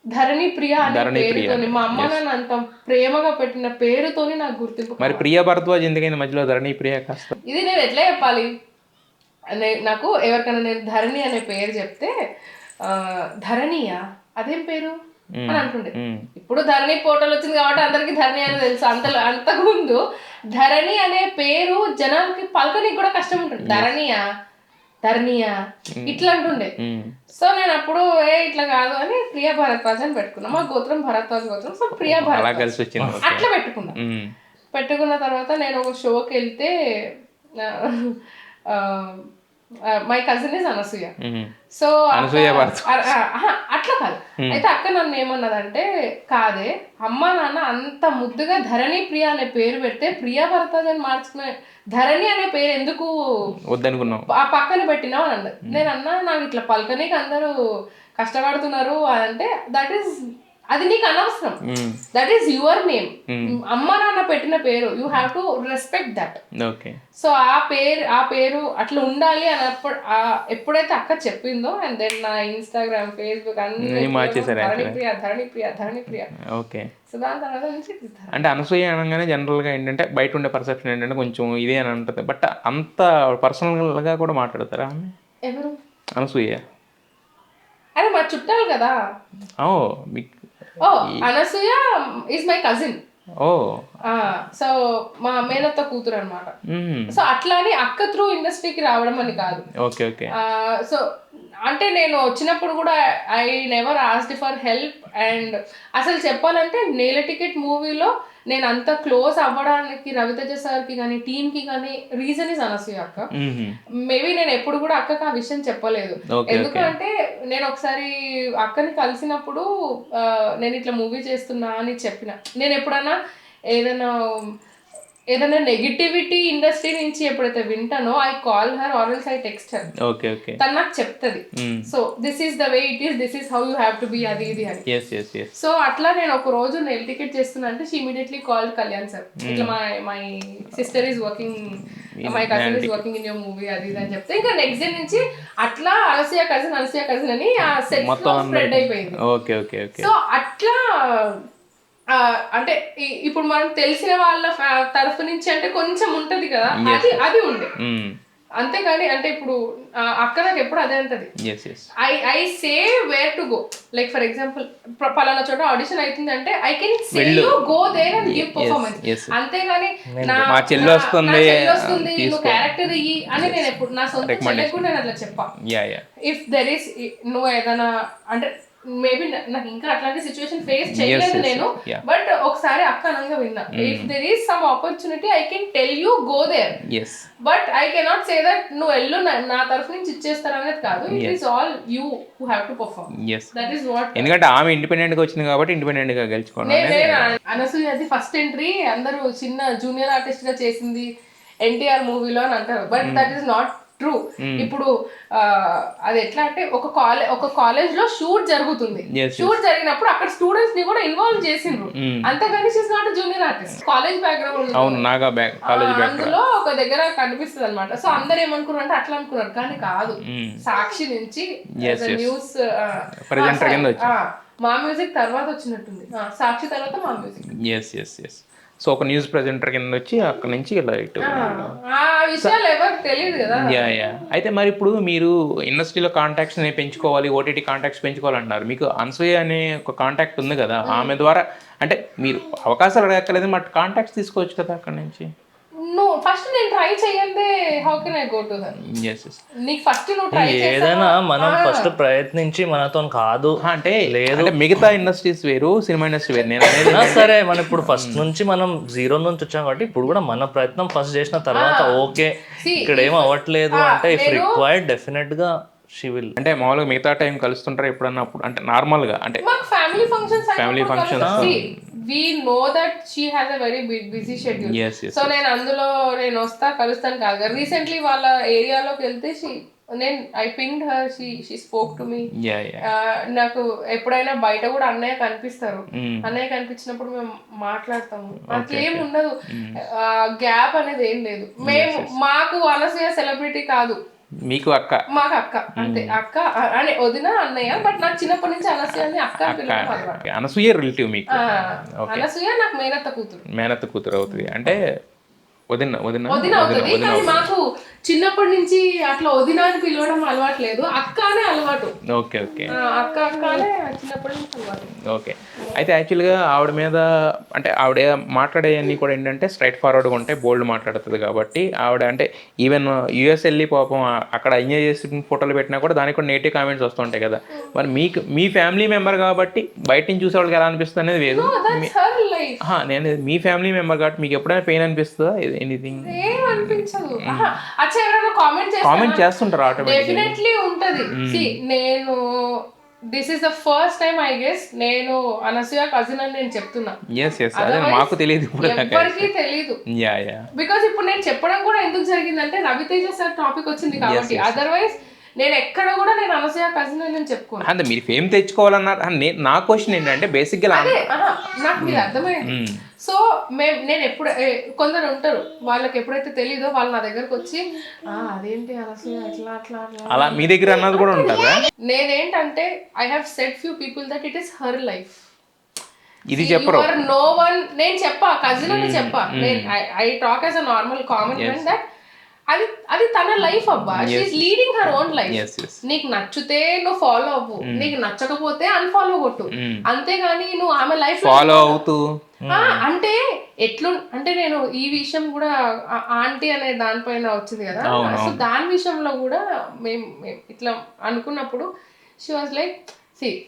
ధరణి ప్రియ అనే పేరుతోని మా అమ్మ నాన్న అంత ప్రేమగా పెట్టిన పేరుతోని నాకు గుర్తింపు. మరి ప్రియా భరద్వాజ్ ఎందుకైంది మధ్యలో ధరణి ప్రియ కాస్త? ఇది నేను ఎట్లా చెప్పాలి, నాకు ఎవరికైనా నేను ధరణి అనే పేరు చెప్తే ధరణియా అదేం పేరు అని అంటుండే. ఇప్పుడు ధరణి పోర్టల్ వచ్చింది కాబట్టి అందరికి ధరణి అని తెలుసు. అంతకుముందు ధరణి అనే పేరు జనాలకి పలకనికి కూడా కష్టం ఉంటుంది. ధరణియా ఇట్లా అంటుండే. సో నేను అప్పుడు ఇట్లా కాదు అని ప్రియా భరద్వాజ్ అని పెట్టుకున్నా. మా గోత్రం భరద్వాజ్ గోత్రం. సో ప్రియా భరద్వాజ్ అట్లా పెట్టుకున్నా. పెట్టుకున్న తర్వాత నేను ఒక షోకి వెళ్తే my cousin is Anasuya. So అట్లా కాదు. అయితే అక్క నన్ను ఏమన్నదంటే, కాదే అమ్మ నాన్న అంత ముద్దుగా ధరణి ప్రియ అనే పేరు పెడితే ప్రియా భరద్వాజ్ అని మార్చుకునే ధరణి అనే పేరు ఎందుకు వద్దనుకున్నావు, ఆ పక్కన పెట్టినావు అని అన్నది. నేను అన్నా నాకు ఇట్లా పలకనీకి అందరూ కష్టపడుతున్నారు అంటే అది నీకు అనవసరం. That is your name. అమ్మ నాన్న పెట్టిన పేరు, you have to respect that. So ఆ పేరు అట్లా ఉండాలి అన్నప్పుడు ఎప్పుడైతే అక్క చెప్పిందో, అండ్ దెన్ నా ఇన్స్టాగ్రామ్ ఫేస్బుక్ అన్ని ధరణి ప్రియ. ఓకే. సో దాని తర్వాత నుంచి అంటే అనసూయ అనగానే జనరల్గా ఏంటంటే బయట ఉండే పర్సెప్షన్ ఏంటంటే కొంచెం ఇదే అని అంటుంది, బట్ అంత పర్సనల్గా కూడా మాట్లాడతారా ఆమె? ఎవరు? అనసూయ. అరే మా చుట్టాలు కదా. Anasuya is my cousin. So మా మేనత్త కూతురు అనమాట. సో అట్లా అని అక్క త్రూ ఇండస్ట్రీకి రావడం అని కాదు. సో అంటే నేను వచ్చినప్పుడు కూడా I never asked for help. And అసలు చెప్పాలంటే నేల టికెట్ మూవీలో నేను అంత క్లోజ్ అవ్వడానికి రవితేజ సార్కి కానీ టీమ్కి కానీ రీజన్ ఇస్ అనసూయ అక్క. మేబీ నేను ఎప్పుడు కూడా అక్కకి ఆ విషయం చెప్పలేదు. ఎందుకంటే నేను ఒకసారి అక్కని కలిసినప్పుడు నేను ఇట్లా మూవీ చేస్తున్నా అని చెప్పిన. నేను ఎప్పుడన్నా ఏదైనా నెగిటివిటీ ఇండస్ట్రీ నుంచి ఎప్పుడైతే వింటానో I call her or else I text her. తను నాకు చెప్తుంది. So this is the way it is, this is how you have to be అది ఇది అని. సో అట్లా నేను ఒక రోజు నెల్ టికెట్ చేస్తున్నా అంటే she immediately called Kalyan sir. ఇట్లా my sister is working, my cousin is working in your movie అది ఇది అని చెప్తే ఇంకా నెక్స్ట్ డే నుంచి అట్లా అనసూయ కజిన్ అని ఆ సెట్ స్ప్రెడ్ అయిపోయింది. సో అట్లా అంటే ఇప్పుడు మనం తెలిసిన వాళ్ళ తరఫు నుంచి అంటే కొంచెం ఉంటది కదా, అది ఉండే. అంతేగాని అంటే ఇప్పుడు అక్క నాకు ఎప్పుడు అదే అంటది, I say where to go. Like for example పలానా చోట ఆడిషన్ అవుతుంది అంటే I can say you go there and give performance. అంతేగాని నా చెల్లి వస్తుంది నువ్వు క్యారెక్టర్ ఇయ్యి అని నేను ఎప్పుడు నా సొంత చెల్లెకు నేను అట్లా చెప్పా. ఇఫ్ దెర్ ఈస్ నువ్వు ఏదైనా అంటే మేబీ నాకు ఇంకా అట్లాంటి సిచ్యువేషన్ ఫేస్ చేయలేదు నేను, బట్ ఒకసారి అక్క అనగా విన్నా, if there is some opportunity I can tell you go there, but I cannot say that నువ్వు వెళ్ళు నా తరఫు నుంచి ఇచ్చేస్తారు అనేది కాదు, it is all you who have to perform. That is what. ఎందుకంటే ఆమె ఇండిపెండెంట్ గా వచ్చింది కాబట్టి ఇండిపెండెంట్ గా గెలుచుకోవాలి. అనసూయ అది ఫస్ట్ ఎంట్రీ, అందరూ చిన్న జూనియర్ ఆర్టిస్ట్ గా చేసింది ఎన్టీఆర్ మూవీలో అని అంటారు, but that is not true. ఇప్పుడు అది ఎట్లా అంటే ఒక కాలేజ్ లో షూట్ జరుగుతుంది, షూట్ జరిగినప్పుడు అక్కడ స్టూడెంట్స్ ని కూడా ఇన్వాల్వ్ చేసిండ్రు, అంతేగాని she's not junior artist. College background అందులో ఒక దగ్గర కనిపిస్తుంది అనమాట. సో అందరు ఏమనుకున్నారు అంటే అట్లా అనుకున్నారు, కానీ కాదు. సాక్షి నుంచి న్యూస్ మా మ్యూజిక్ తర్వాత వచ్చినట్టుంది, సాక్షి తర్వాత మా మ్యూజిక్. సో ఒక న్యూస్ ప్రెజెంటర్ కింద వచ్చి అక్కడ నుంచి ఇలా ఇటు తెలియదు కదా. అయితే మరి ఇప్పుడు మీరు ఇండస్ట్రీలో కాంటాక్ట్స్ పెంచుకోవాలి, ఓటీటీ కాంటాక్ట్స్ పెంచుకోవాలంటున్నారు. మీకు అనసూయ అనే ఒక కాంటాక్ట్ ఉంది కదా, ఆమె ద్వారా అంటే మీరు అవకాశాలు అడగక్కర్లేదు, బట్ కాంటాక్ట్స్ తీసుకోవచ్చు కదా అక్కడ నుంచి. ఫస్ట్ నేను ట్రై చేయండి, how can I go to that? నీకు ఫస్ట్ నువ్వు ట్రై ఏదైనా మనం ఫస్ట్ ప్రయత్నించి మనతో కాదు అంటే లేదు, మిగతా ఇండస్ట్రీస్ వేరు, సినిమా ఇండస్ట్రీ వేరు. నేను అనేది సరే, మనం ఇప్పుడు ఫస్ట్ నుంచి మనం జీరో నుంచి వచ్చాం కాబట్టి ఇప్పుడు కూడా మన ప్రయత్నం ఫస్ట్ చేసిన తర్వాత ఓకే ఇక్కడ ఏం అవ్వట్లేదు అంటే ఇఫ్ రిక్వైర్డ్ డెఫినెట్ గా షీ విల్. అంటే మామూలుగా మిగతా టైం కలుస్తుంటారు ఎప్పుడన్నా అప్పుడు, అంటే నార్మల్ గా అంటే family functions we know that she has a very busy schedule. So నేను వస్తా కలుస్తాను కాదు. రీసెంట్లీ వాళ్ళ ఏరియాలోకి వెళ్తే I pinged her, she spoke to me. నాకు ఎప్పుడైనా బయట కూడా అన్నయ్య కనిపిస్తారు, అన్నయ్య కనిపించినప్పుడు మేము మాట్లాడతాము, అట్లేం ఉండదు, గ్యాప్ అనేది ఏం లేదు. మాకు అనసూయ సెలబ్రిటీ కాదు, మీకు అక్క, మాకు అక్క అంతే. అక్క అని వదిన అన్నయ్య, బట్ నాకు చిన్నప్పటి నుంచి అనసూయ అని అక్క పిల్లలు. అనసూయ రిలేటివ్ మీకు? అనసూయ నాకు మేనత్త కూతురు అవుతుంది. అంటే వదిన అవుతుంది, కానీ మాకు చిన్నప్పటి నుంచి అట్లా వదిన అని పిలవడం అలవాటు లేదు, అక్క అనే అలవాటు. ఓకే అక్క అనే చిన్నప్పటి నుంచి అలవాటు. ఓకే. అయితే యాక్చువల్గా ఆవిడ మీద అంటే ఆవిడ మాట్లాడేవన్నీ కూడా ఏంటంటే స్ట్రైట్ ఫార్వర్డ్గా ఉంటాయి, బోల్డ్ మాట్లాడుతుంది కాబట్టి ఆవిడ అంటే ఈవెన్ యూఎస్ వెళ్ళి పాపం అక్కడ ఎంజాయ్ చేసి ఫోటోలు పెట్టినా కూడా దానికి కూడా నెగిటివ్ కామెంట్స్ వస్తుంటాయి కదా. మరి మీకు మీ ఫ్యామిలీ మెంబర్ కాబట్టి బయట నుంచి చూసే వాళ్ళకి ఎలా అనిపిస్తుంది అనేది వేరు. నేను మీ ఫ్యామిలీ మెంబర్ కాబట్టి మీకు ఎప్పుడైనా పెయిన్ అనిపిస్తుందా? ఎనీథింగ్ కామెంట్ చేస్తుంటారు ఆటోమేటిక్గా. డెఫినెట్లీ ఉంటది. నేను this is the first time I guess నేను అనసూయ కజిన్ అని నేను చెప్తున్నా. మాకు తెలియదు, ఎవరికి తెలియదు. బికాస్ ఇప్పుడు నేను చెప్పడం కూడా ఎందుకు జరిగిందంటే రవితేజ సార్ టాపిక్ వచ్చింది కాబట్టి. అదర్వైజ్ నేను ఎక్కడ కూడా నేను అనసూయ కజిన్ అని నేను చెప్పుకోను. అంటే మీరు ఫేమ్ తెచ్చుకోవాలన్నారు. నా క్వశ్చన్ ఏంటంటే బేసిక్ గా నాకు మీరు అర్థమైంది. సో నేను ఎప్పుడు కొందరు ఉంటారు వాళ్ళకి ఎప్పుడైతే తెలీదో వాళ్ళు నా దగ్గరకు వచ్చి అదేంటి అనసూయ అట్లా అట్లా అలా మీ దగ్గర అన్నది కూడా ఉంటుందా? నేనేంటంటే I have said few people that it is her life. ఇది చెప్పరు, నో వన్. నేను చెప్పా కజిన్ అని చెప్పా, I talk as a normal common man that అది తన లైఫ్ అబ్బా, she's leading her own life. నీకు నచ్చితే నువ్వు ఫాలో అవ్వు, నీకు నచ్చకపోతే అన్ఫాలో కొట్టు, అంతేగాని నువ్వు ఆమె లైఫ్ ఫాలో అవుతూ అంటే అంటే నేను ఈ విషయం కూడా ఆంటీ అనే దానిపైన వచ్చింది కదా, సో దాని విషయంలో కూడా మేము ఇట్లా అనుకున్నప్పుడు షీ వాజ్ లైక్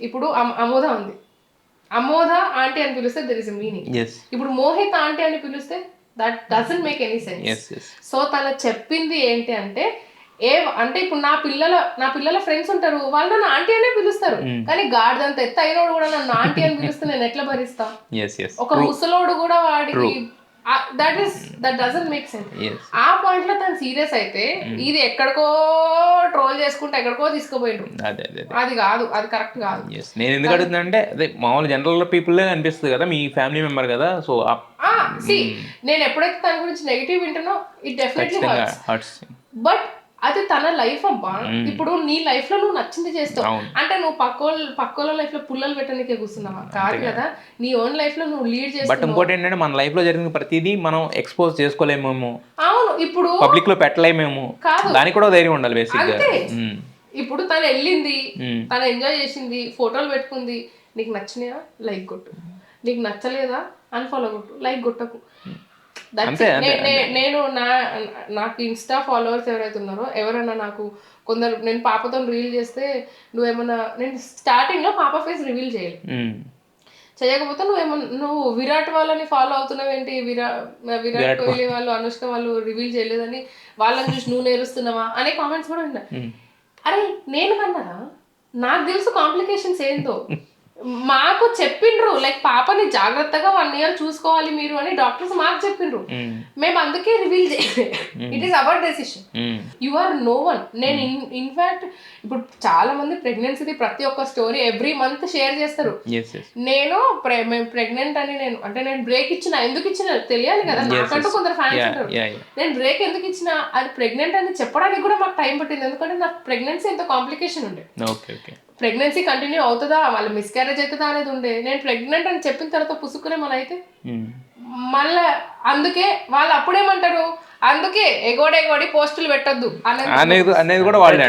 ఇప్పుడు అమోద ఉంది, అమోద ఆంటీ అని పిలిస్తే దెర్ ఇస్ ఎ మీనింగ్. ఇప్పుడు మోహిత్ ఆంటీ అని పిలిస్తే that doesn't make any sense. So తను చెప్పింది ఏంటి అంటే అంటే ఇప్పుడు నా పిల్లల ఫ్రెండ్స్ ఉంటారు, వాళ్ళు నన్ను ఆంటీ అనే పిలుస్తారు, కానీ గాడిదంత ఎత్తు అయినోడు కూడా నన్ను ఆంటీ అని పిలుస్తే నేను ఎట్లా భరిస్తా? ఒక ముసలోడు కూడా వాడికి దట్ డజంట్ మేక్ సెన్స్. ఆ పాయింట్ లో తను సీరియస్ అయితే ఇది ఎక్కడికో ట్రోల్ చేసుకుంటే ఎక్కడికో తీసుకుపోయిండు, అది కాదు, అది కరెక్ట్ కాదు. నేను ఎందుకు అడుగుతున్నా అంటే అదే మామూలు జనరల్ పీపుల్ అనిపిస్తుంది కదా, మీ ఫ్యామిలీ మెంబర్ కదా. సో నేను ఎప్పుడైతే తన గురించి నెగిటివ్ వింటానో ఇట్ డెఫినెట్లీ హర్ట్స్, బట్ అది తన లైఫ్ అబ్బా. ఇప్పుడు నీ లైఫ్ లో నువ్వు నచ్చింది చేస్తావు అంటే నువ్వు పక్కోళ్ళ లైఫ్ లో పుల్లలు పెట్టడానికే కూర్చున్నావా? కాదు కదా, నీ ఓన్ లైఫ్ లో నువ్వు లీడ్ చేస్తావు. బట్ ఇంకోటి ఏంటంటే మన లైఫ్ లో జరిగిన ప్రతిదీ మనం ఎక్స్పోజ్ చేసుకోలేమేమో. అవును, ఇప్పుడు పబ్లిక్ లో పెట్టలేమేమో, దానికి కూడా ధైర్యం ఉండాలి బేసిక్ గా. ఇప్పుడు తను వెళ్ళింది, తను ఎంజాయ్ చేసింది, ఫోటోలు పెట్టుకుంది, నీకు నచ్చినాయా లైక్ కొట్టు, నీకు నచ్చలేదా అన్ఫాలో కొట్టు, లైక్ కొట్టకు. నేను నాకు ఇన్స్టా ఫాలోవర్స్ ఎవరైతే ఉన్నారో ఎవరైనా నాకు కొందరు నేను పాపతో రీల్ చేస్తే నువ్వేమన్నా నేను స్టార్టింగ్ లో పాప ఫేస్ రివీల్ చేయాలి, చేయకపోతే నువ్వు విరాట్ వాళ్ళని ఫాలో అవుతున్నావు ఏంటి, విరాట్ కోహ్లీ వాళ్ళు అనుష్క వాళ్ళు రివీల్ చేయలేదని వాళ్ళని చూసి నువ్వు నేరుస్తున్నావా అనే కామెంట్స్ కూడా ఉన్నాయి. అరే నేను కన్నారా, నాకు తెలుసు కాంప్లికేషన్స్ ఏందో, మాకు చెప్పిండ్రు లైక్ పాపని జాగ్రత్తగా 1 year చూసుకోవాలి మీరు అని డాక్టర్స్ మాకు చెప్పిండ్రు, మేము అందుకే రివీల్ చేయలేదు. It is our decision, you are no one. నేను ఇన్ఫాక్ట్ ఇప్పుడు చాలా మంది ప్రెగ్నెన్సీది ప్రతి ఒక్క స్టోరీ ఎవ్రీ మంత్ షేర్ చేస్తారు. నేను ప్రెగ్నెంట్ అని నేను బ్రేక్ ఇచ్చిన, ఎందుకు ఇచ్చిన తెలియాలి కదా, నాకంటూ కొందరు ఫ్యాన్స్ ఉంటారు. నేను బ్రేక్ ఎందుకు ఇచ్చిన అది ప్రెగ్నెంట్ అని చెప్పడానికి కూడా మాకు టైం పట్టింది, ఎందుకంటే నాకు ప్రెగ్నెన్సీ ఎంతో కాంప్లికేషన్ ఉండే. ప్రెగ్నెన్సీ కంటిన్యూ అవుతుందా, వాళ్ళ మిస్క్యారేజ్ అవుతుందా అనేది ఉండే. నేను ప్రెగ్నెంట్ అని చెప్పిన తర్వాత పుసుకునే మన అయితే మళ్ళా అందుకే వాళ్ళు అప్పుడేమంటారు, అందుకే ఎగోడి పోస్టులు పెట్టొద్దు అనేది కూడా వాళ్ళే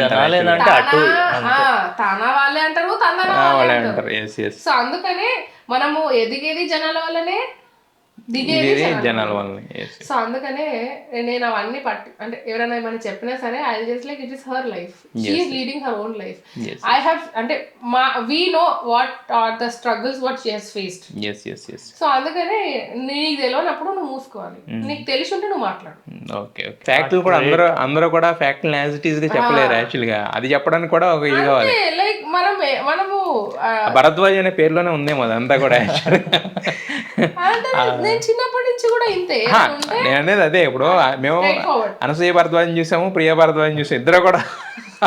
తానా వాళ్ళే అంటారు, తన వాళ్ళే అంటారు. సో అందుకనే మనము ఎదిగేది జనాల వల్లనే, దిగేది జనాల వల్ల. సో అందుకనే నేను అవన్నీ అంటే ఎవరైనా ఏమైనా చెప్పినా సరే I just like it is her life, she is leading her own life. I have అంటే we know what are the struggles what she has faced. So అందుకనే నీకు తెలియనప్పుడు నువ్వు మూసుకోవాలి, నీకు తెలిసి ఉంటే నువ్వు మాట్లాడు. ఫ్యాక్టులు కూడా అందరూ కూడా ఫ్యాక్టులు యాజ్ ఇట్ ఈస్ గా చెప్పలేరు యాక్చువల్ గా, అది చెప్పడానికి కూడా ఒక ఇది కావాలి. లైక్ మనము భరద్వాజ్ అనే పేరులోనే ఉందేమో అదంతా కూడా. నేను చిన్నప్పటి నుంచి కూడా ఇంతే. నేను అనేది అదే, ఇప్పుడు మేము అనసూయ భరద్వాజని చూసాము, ప్రియా భరద్వాజని చూసాము, ఇద్దరు కూడా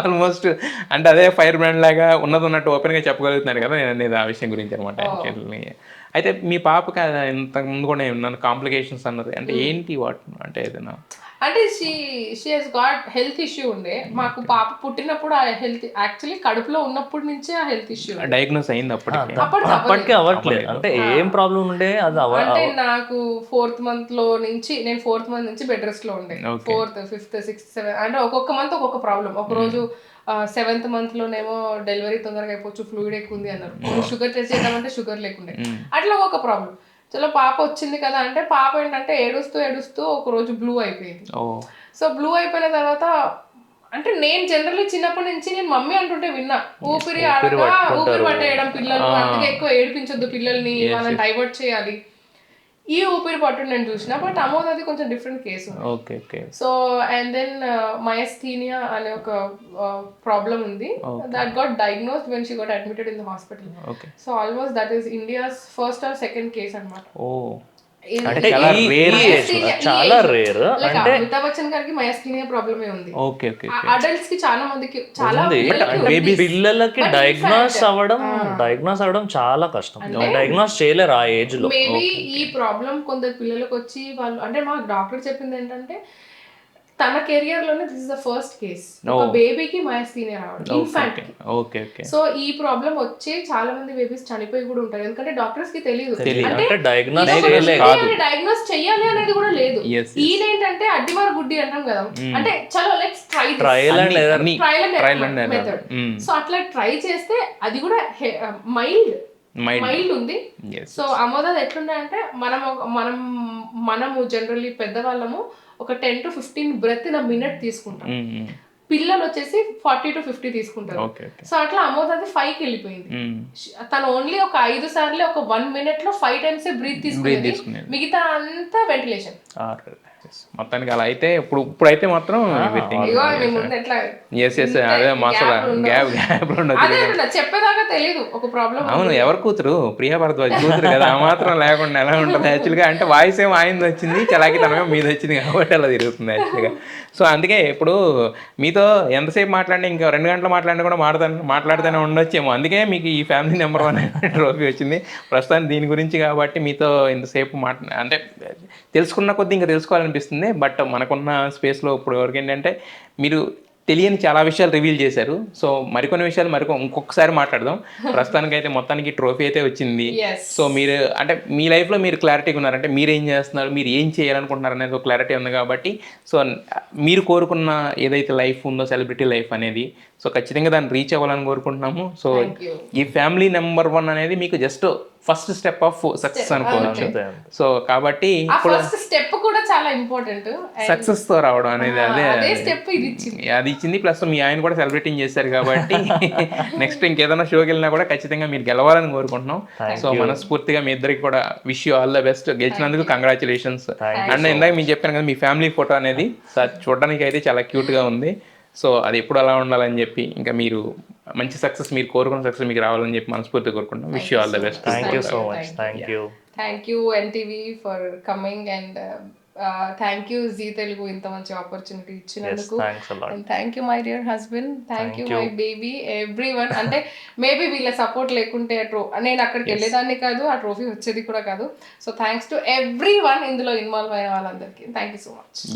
ఆల్మోస్ట్ అంటే అదే ఫైర్ బ్రాండ్ లాగా ఉన్నట్టు ఓపెన్ గా చెప్పగలుగుతున్నారు కదా. నేను అనేది ఆ విషయం గురించి అనమాట యాక్చువల్లీ. అయితే మీ పాపకి ఇంతకు ముందు కూడా ఏమన్నా కాంప్లికేషన్స్ అన్నది అంటే ఏంటి వాట్ అంటే ఏదైనా అంటే she has got health issue ఉండే. మాకు పాప పుట్టినప్పుడు ఆ హెల్త్ యాక్చువల్లీ కడుపులో ఉన్నప్పటి నుంచే ఆ హెల్త్ ఇష్యూ డయాగ్నోస్ అయింది. అప్పటికే అవ్వట్లేదు అంటే ఏం ప్రాబ్లం ఉండే అది అంటే నాకు 4th month నుంచి నేను 4th month నుంచి బెడ్ రెస్ట్ లో ఉండే. 4th, 5th, 6th, 7th అంటే ఒక్కొక్క మంత్ ఒక్కొక్క ప్రాబ్లం. ఒక రోజు 7th month లోనేమో డెలివరీ తొందరగా అయిపోవచ్చు, ఫ్లూయిడ్ ఎక్కువ ఉంది అన్నారు. షుగర్ టెస్ట్ చేద్దామంటే షుగర్ లేకుండే, అట్లా ఒక్కొక్క ప్రాబ్లం. చలో పాప వచ్చింది కదా అంటే పాప ఏంటంటే ఏడుస్తూ ఒక రోజు బ్లూ అయిపోయింది. సో బ్లూ అయిపోయిన తర్వాత అంటే నేను జనరల్లీ చిన్నప్పటి నుంచి నేను మమ్మీ అంటుంటే విన్నా, ఊపిరి పట్టేయడం పిల్లలు, అందుకే ఎక్కువ ఏడిపించొద్దు పిల్లల్ని, వాళ్ళని డైవర్ట్ చేయాలి, ఈ ఊపిరి పట్టు నేను చూసిన. బట్ అమోద్ అది కొంచెం different case. So and then myasthenia అనే ఒక ప్రాబ్లం ఉంది, that got diagnosed when she got admitted in the hospital. So almost that is India's first or second case అన్నమాట. చాలా రేర్. అంటే అమితాబ్ బచ్చన్ గారికి మయస్థీనియా ప్రాబ్లమే ఉంది. అడల్ట్స్ కి చాలా మందికి చాలా పిల్లలకి డయాగ్నోస్ అవ్వడం చాలా కష్టం, డయాగ్నోస్ చేయలేరు ఆ ఏజ్ లో. మేబీ ఈ ప్రాబ్లం కొందరు పిల్లలకు వచ్చి వాళ్ళు అంటే మాకు డాక్టర్ చెప్పింది ఏంటంటే తన కెరియర్ లోనే this is the first case ఒక బేబీకి మయస్థీనియా రావడం ఇన్ఫాంట్. సో ఈ ప్రాబ్లం వచ్చే చాలా మంది బేబీస్ చనిపోయి కూడా ఉంటారు, ఎందుకంటే డాక్టర్స్ కి తెలియదు అంటే డయాగ్నోస్ చెయ్యాలి అనేది కూడా లేదు. ఈయనేంటంటే అడ్డివారు గుడ్డి అంటాం కదా, అంటే చలో let's trial and method. So అట్లా ట్రై చేస్తే అది కూడా మైల్డ్ ఉంది. సో అమోదాది ఎట్లుండే అంటే మనము జనరల్లీ పెద్దవాళ్ళము ఒక 10 to 15 బ్రెత్ ఇన్ మినిట్ తీసుకుంటాం, పిల్లలు వచ్చేసి 40 to 50 తీసుకుంటారు. సో అట్లా అమోదాది 5కి వెళ్ళిపోయింది. తను ఓన్లీ ఒక 5 సార్లు ఒక 1 minute లో 5 times బ్రీత్ తీసుకునేది, మిగతా అంతా వెంటిలేషన్. మొత్తానికి అలా అయితే ఇప్పుడైతే మాత్రం చెప్పేదాకా తెలియదు ఒక ప్రాబ్లం. అవును, ఎవరు కూతురు ప్రియా భరద్వాజ్ కూతురు కదా, ఆ మాత్రం లేకుండా ఎలా ఉంటుంది యాక్చువల్గా. అంటే వాయిస్ ఏమో ఆయనది వచ్చింది, చలాకితనమేమో మీది వచ్చింది కాబట్టి అలా తిరుగుతుంది యాక్చువల్గా. సో అందుకే ఇప్పుడు మీతో ఎంతసేపు మాట్లాడినా ఇంకా 2 గంటలు మాట్లాడినా కూడా మాట్లాడుతూనే ఉండొచ్చేమో, అందుకే మీకు ఈ ఫ్యామిలీ నెంబర్ 1 ట్రోఫీ వచ్చింది. ప్రస్తుతానికి దీని గురించి కాబట్టి మీతో ఇంతసేపు అంటే తెలుసుకున్న కొద్దీ ఇంకా తెలుసుకోవాలనిపిస్తుంది. బట్ మనకున్న స్పేస్లో ఇప్పుడు వరకు ఏంటంటే మీరు తెలియని చాలా విషయాలు రివీల్ చేశారు. సో మరికొన్ని విషయాలు ఇంకొకసారి మాట్లాడదాం. ప్రస్తుతానికైతే మొత్తానికి ట్రోఫీ అయితే వచ్చింది. సో మీరు అంటే మీ లైఫ్లో మీరు క్లారిటీగా ఉన్నారంటే మీరు ఏం చేస్తున్నారు, మీరు ఏం చేయాలనుకుంటున్నారు అనేది ఒక క్లారిటీ ఉంది కాబట్టి సో మీరు కోరుకున్న ఏదైతే లైఫ్ ఉందో సెలబ్రిటీ లైఫ్ అనేది సో ఖచ్చితంగా దాన్ని రీచ్ అవ్వాలని కోరుకుంటున్నాము. సో ఈ ఫ్యామిలీ నెంబర్ 1 అనేది మీకు just first step of success అనుకోవచ్చు. అంతే. సో కాబట్టి ఆ ఫస్ట్ స్టెప్ కూడా చాలా ఇంపార్టెంట్. సక్సెస్ తో రావడం అనేది అదే స్టెప్ ఇది ఇచ్చింది. అది ఇచ్చింది. ప్లస్ మీ ఆయన కూడా సెలబ్రేటింగ్ చేశారు కాబట్టి నెక్స్ట్ ఇంకేదైనా షోకి వెళ్ళినా కూడా ఖచ్చితంగా మీరు గెలవాలని కోరుకుంటున్నాం. సో మనస్ఫూర్తిగా మీ ఇద్దరికి కూడా wish you all the best. గెలిచినందుకు కంగ్రాచులేషన్స్. అండ్ ఇందాక మీకు చెప్పాను కదా మీ ఫ్యామిలీ ఫోటో అనేది చూడడానికి అయితే చాలా క్యూట్ గా ఉంది. సో అది ఎప్పుడు అలా ఉండాలని చెప్పి ఇంకా మీరు మంచి సక్సెస్ మీరు కోరుకున్న సక్సెస్ మీకు రావాలని చెప్పి మనస్ఫూర్తిగా కోరుకుంటున్నాం. Wish you all the best. Thank you so much. Thank you NTV for coming and thank you Zee Telugu ఇంత మంచి ఆపర్చునిటీ ఇచ్చినందుకు. And thank you my dear husband, thank you my baby, everyone. అంటే మేబీ వీళ్ళ సపోర్ట్ లేకుంటే నేను అక్కడికి వెళ్ళేదాన్ని కాదు, ఆ ట్రోఫీ వచ్చేది కూడా కాదు. సో థ్యాంక్స్ టు ఎవ్రీవన్ ఇందులో ఇన్వాల్వ్ అయిన వాళ్ళందరికీ. Thank you so much.